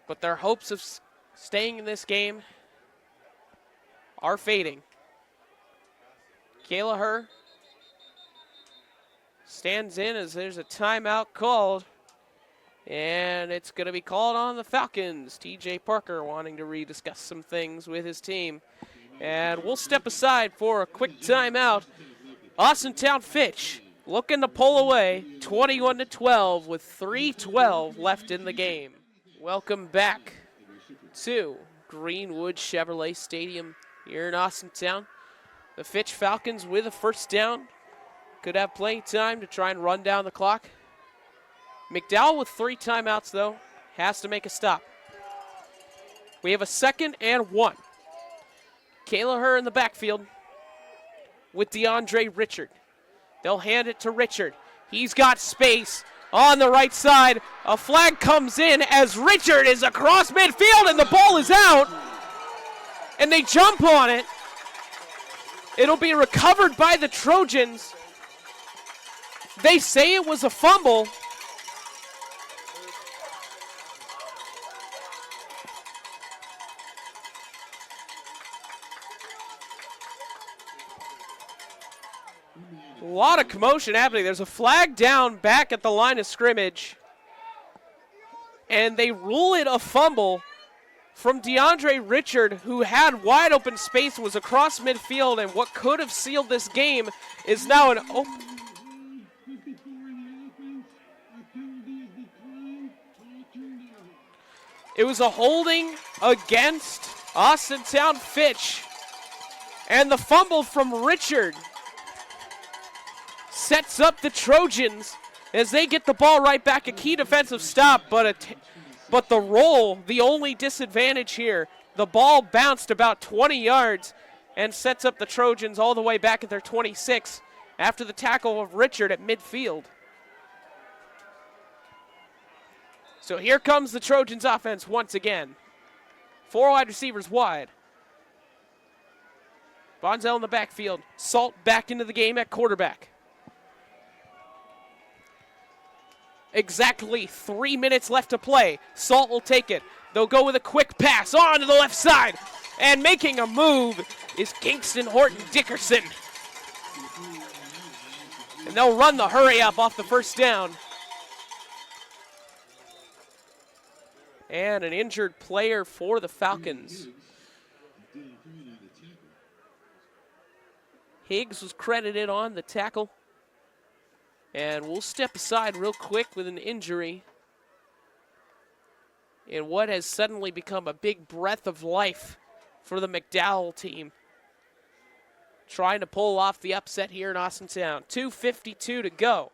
But their hopes of staying in this game are fading. Callagher stands in as there's a timeout called. And it's going to be called on the Falcons. TJ Parker wanting to rediscuss some things with his team. And we'll step aside for a quick timeout. Austintown Fitch looking to pull away 21-12 with 3:12 left in the game. Welcome back to Greenwood Chevrolet Stadium here in Austintown. The Fitch Falcons with a 1st down. Could have plenty of time to try and run down the clock. McDowell with 3 timeouts, though, has to make a stop. We have a 2nd and 1. Callagher in the backfield with DeAndre Richard. They'll hand it to Richard. He's got space on the right side. A flag comes in as Richard is across midfield, and the ball is out. And they jump on it. It'll be recovered by the Trojans. They say it was a fumble. A lot of commotion happening. There's a flag down back at the line of scrimmage. And they rule it a fumble from DeAndre Richard, who had wide open space, was across midfield, and what could have sealed this game is now an open. It was a holding against Austintown Fitch. And the fumble from Richard sets up the Trojans as they get the ball right back. A key defensive stop, but the roll, the only disadvantage here. The ball bounced about 20 yards and sets up the Trojans all the way back at their 26 after the tackle of Richard at midfield. So here comes the Trojans offense once again. 4 wide receivers wide. Bonzel in the backfield. Salt back into the game at quarterback. Exactly 3 minutes left to play. Salt will take it. They'll go with a quick pass on to the left side. And making a move is Kingston Horton Dickerson. And they'll run the hurry up off the first down. And an injured player for the Falcons. Higgs was credited on the tackle. And we'll step aside real quick with an injury in what has suddenly become a big breath of life for the McDowell team. Trying to pull off the upset here in Austintown. 2:52 to go.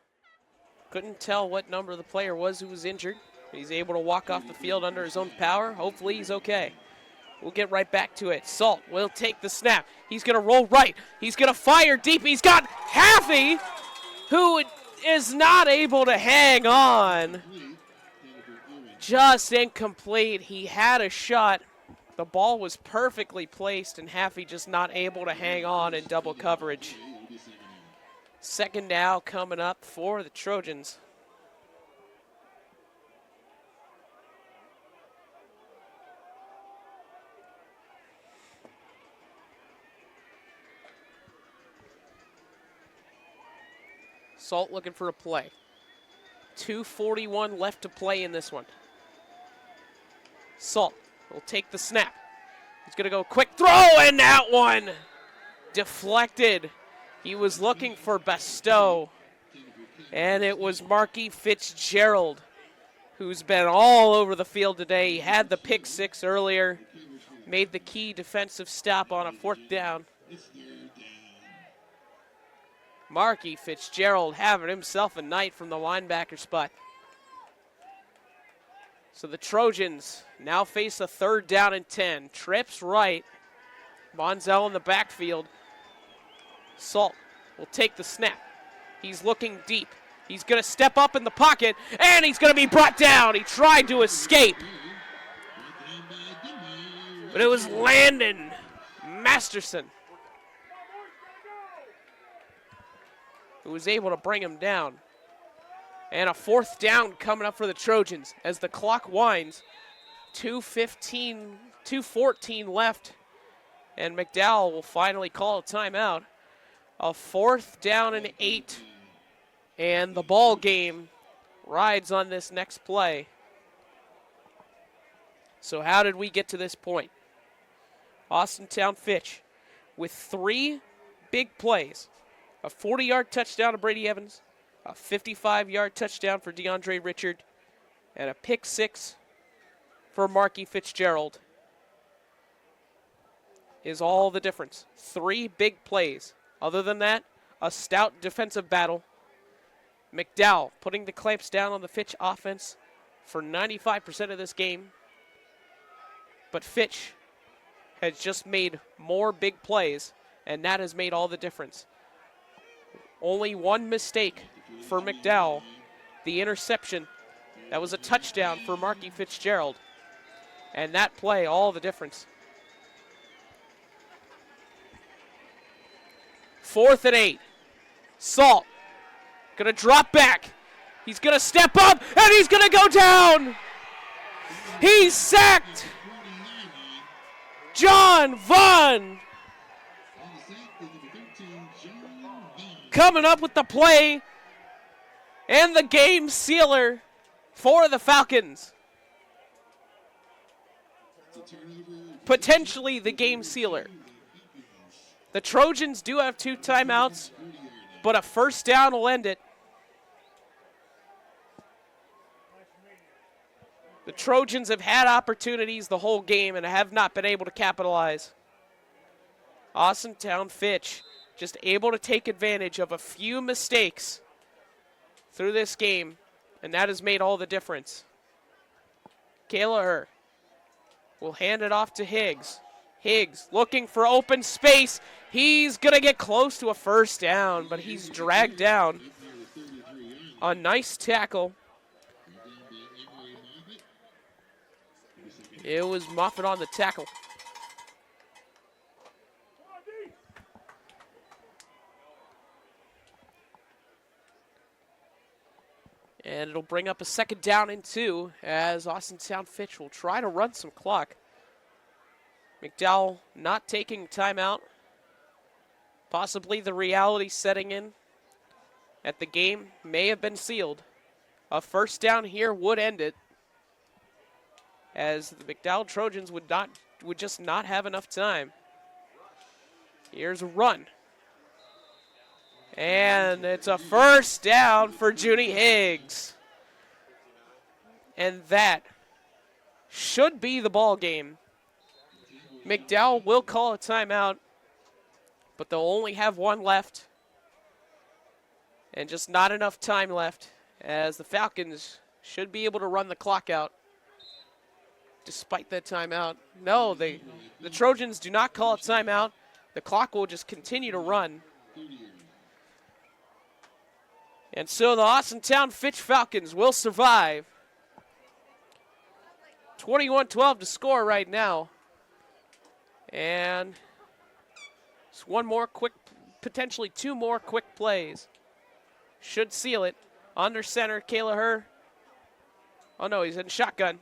Couldn't tell what number the player was who was injured. He's able to walk off the field under his own power. Hopefully he's okay. We'll get right back to it. Salt will take the snap. He's going to roll right. He's going to fire deep. He's got Haffey, who is not able to hang on. Just incomplete. He had a shot. The ball was perfectly placed, and Haffey just not able to hang on in double coverage. Second down coming up for the Trojans. Salt looking for a play. 2:41 left to play in this one. Salt will take the snap. He's going to go quick throw, and that one deflected. He was looking for Bestow, and it was Marky Fitzgerald, who's been all over the field today. He had the pick six earlier, made the key defensive stop on a 4th down. Marky Fitzgerald having himself a night from the linebacker spot. So the Trojans now face a 3rd down and 10. Trips right. Bonzel in the backfield. Salt will take the snap. He's looking deep. He's going to step up in the pocket, and he's going to be brought down. He tried to escape. But it was Landon Masterson who was able to bring him down. And a 4th down coming up for the Trojans as the clock winds. 2:14 left. And McDowell will finally call a timeout. A 4th down and 8. And the ball game rides on this next play. So how did we get to this point? Austintown Fitch with 3 big plays. A 40-yard touchdown to Brady Evans. A 55-yard touchdown for DeAndre Richard, and a pick 6 for Marky Fitzgerald is all the difference. 3 big plays. Other than that, a stout defensive battle. McDowell putting the clamps down on the Fitch offense for 95% of this game. But Fitch has just made more big plays, and that has made all the difference. Only one mistake for McDowell, the interception. That was a touchdown for Marky Fitzgerald. And that play, all the difference. 4th and 8. Salt gonna drop back. He's gonna step up, and he's gonna go down. He's sacked. John Vaughn coming up with the play and the game sealer for the Falcons. Potentially the game sealer. The Trojans do have 2 timeouts, but a 1st down will end it. The Trojans have had opportunities the whole game and have not been able to capitalize. Austintown Fitch just able to take advantage of a few mistakes through this game, and that has made all the difference. Kayla will hand it off to Higgs. Higgs looking for open space. He's going to get close to a 1st down, but he's dragged down. A nice tackle It was Moffitt on the tackle. And it'll bring up a 2nd down and 2 as Austintown Fitch will try to run some clock. McDowell not taking timeout. Possibly the reality setting in at the game may have been sealed. A 1st down here would end it, as the McDowell Trojans would just not have enough time. Here's a run. And it's a 1st down for Junie Higgs. And that should be the ball game. McDowell will call a timeout, but they'll only have 1 left. And just not enough time left, as the Falcons should be able to run the clock out despite that timeout. No, the Trojans do not call a timeout. The clock will just continue to run. And so the Austintown Fitch Falcons will survive. 21-12 to score right now. And it's 1 more quick, potentially 2 more quick plays. Should seal it. Under center, Kayla. Oh no, he's in shotgun.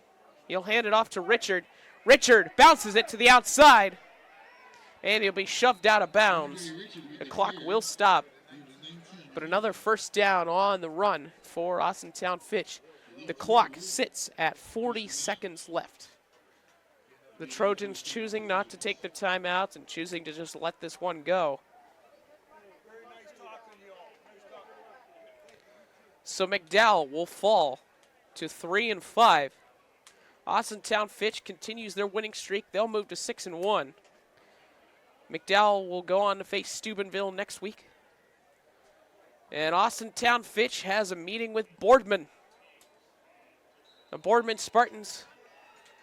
He'll hand it off to Richard. Richard bounces it to the outside. And he'll be shoved out of bounds. The clock will stop. But another 1st down on the run for Austintown Fitch. The clock sits at 40 seconds left. The Trojans choosing not to take their timeouts and choosing to just let this one go. So McDowell will fall to 3-5. Austintown Fitch continues their winning streak. They'll move to 6-1. McDowell will go on to face Steubenville next week. And Austintown Fitch has a meeting with Boardman. The Boardman Spartans,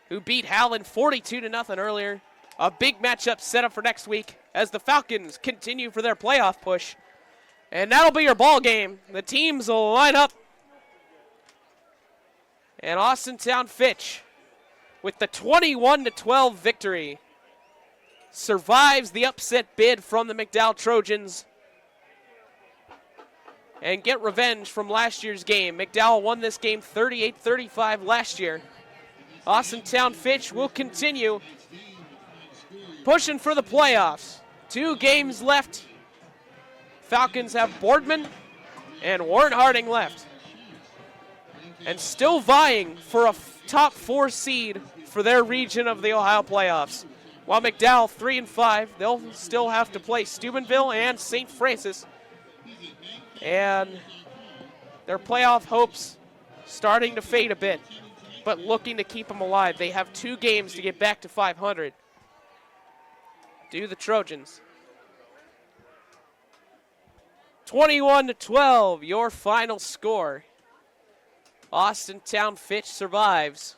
who beat Howland 42-0 earlier. A big matchup set up for next week as the Falcons continue for their playoff push. And that'll be your ball game. The teams will line up. And Austintown Fitch, with the 21-12 victory, survives the upset bid from the McDowell Trojans and get revenge from last year's game. McDowell won this game 38-35 last year. Austintown Fitch will continue pushing for the playoffs. 2 games left. Falcons have Boardman and Warren Harding left. And still vying for a top 4 seed for their region of the Ohio playoffs. While McDowell 3-5, they'll still have to play Steubenville and St. Francis. And their playoff hopes starting to fade a bit, but looking to keep them alive. They have 2 games to get back to 500. Do the Trojans. 21-12, your final score. Austintown Fitch survives.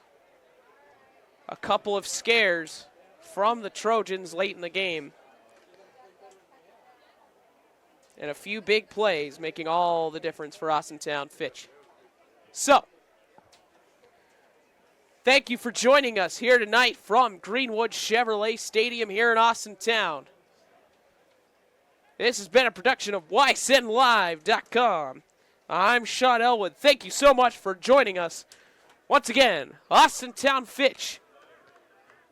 A couple of scares from the Trojans late in the game. And a few big plays making all the difference for Austintown Fitch. So, thank you for joining us here tonight from Greenwood Chevrolet Stadium here in Austintown. This has been a production of YSNLive.com. I'm Sean Elwood. Thank you so much for joining us. Once again, Austintown Fitch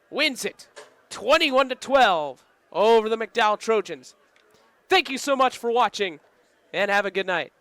wins it 21-12 over the McDowell Trojans. Thank you so much for watching, and have a good night.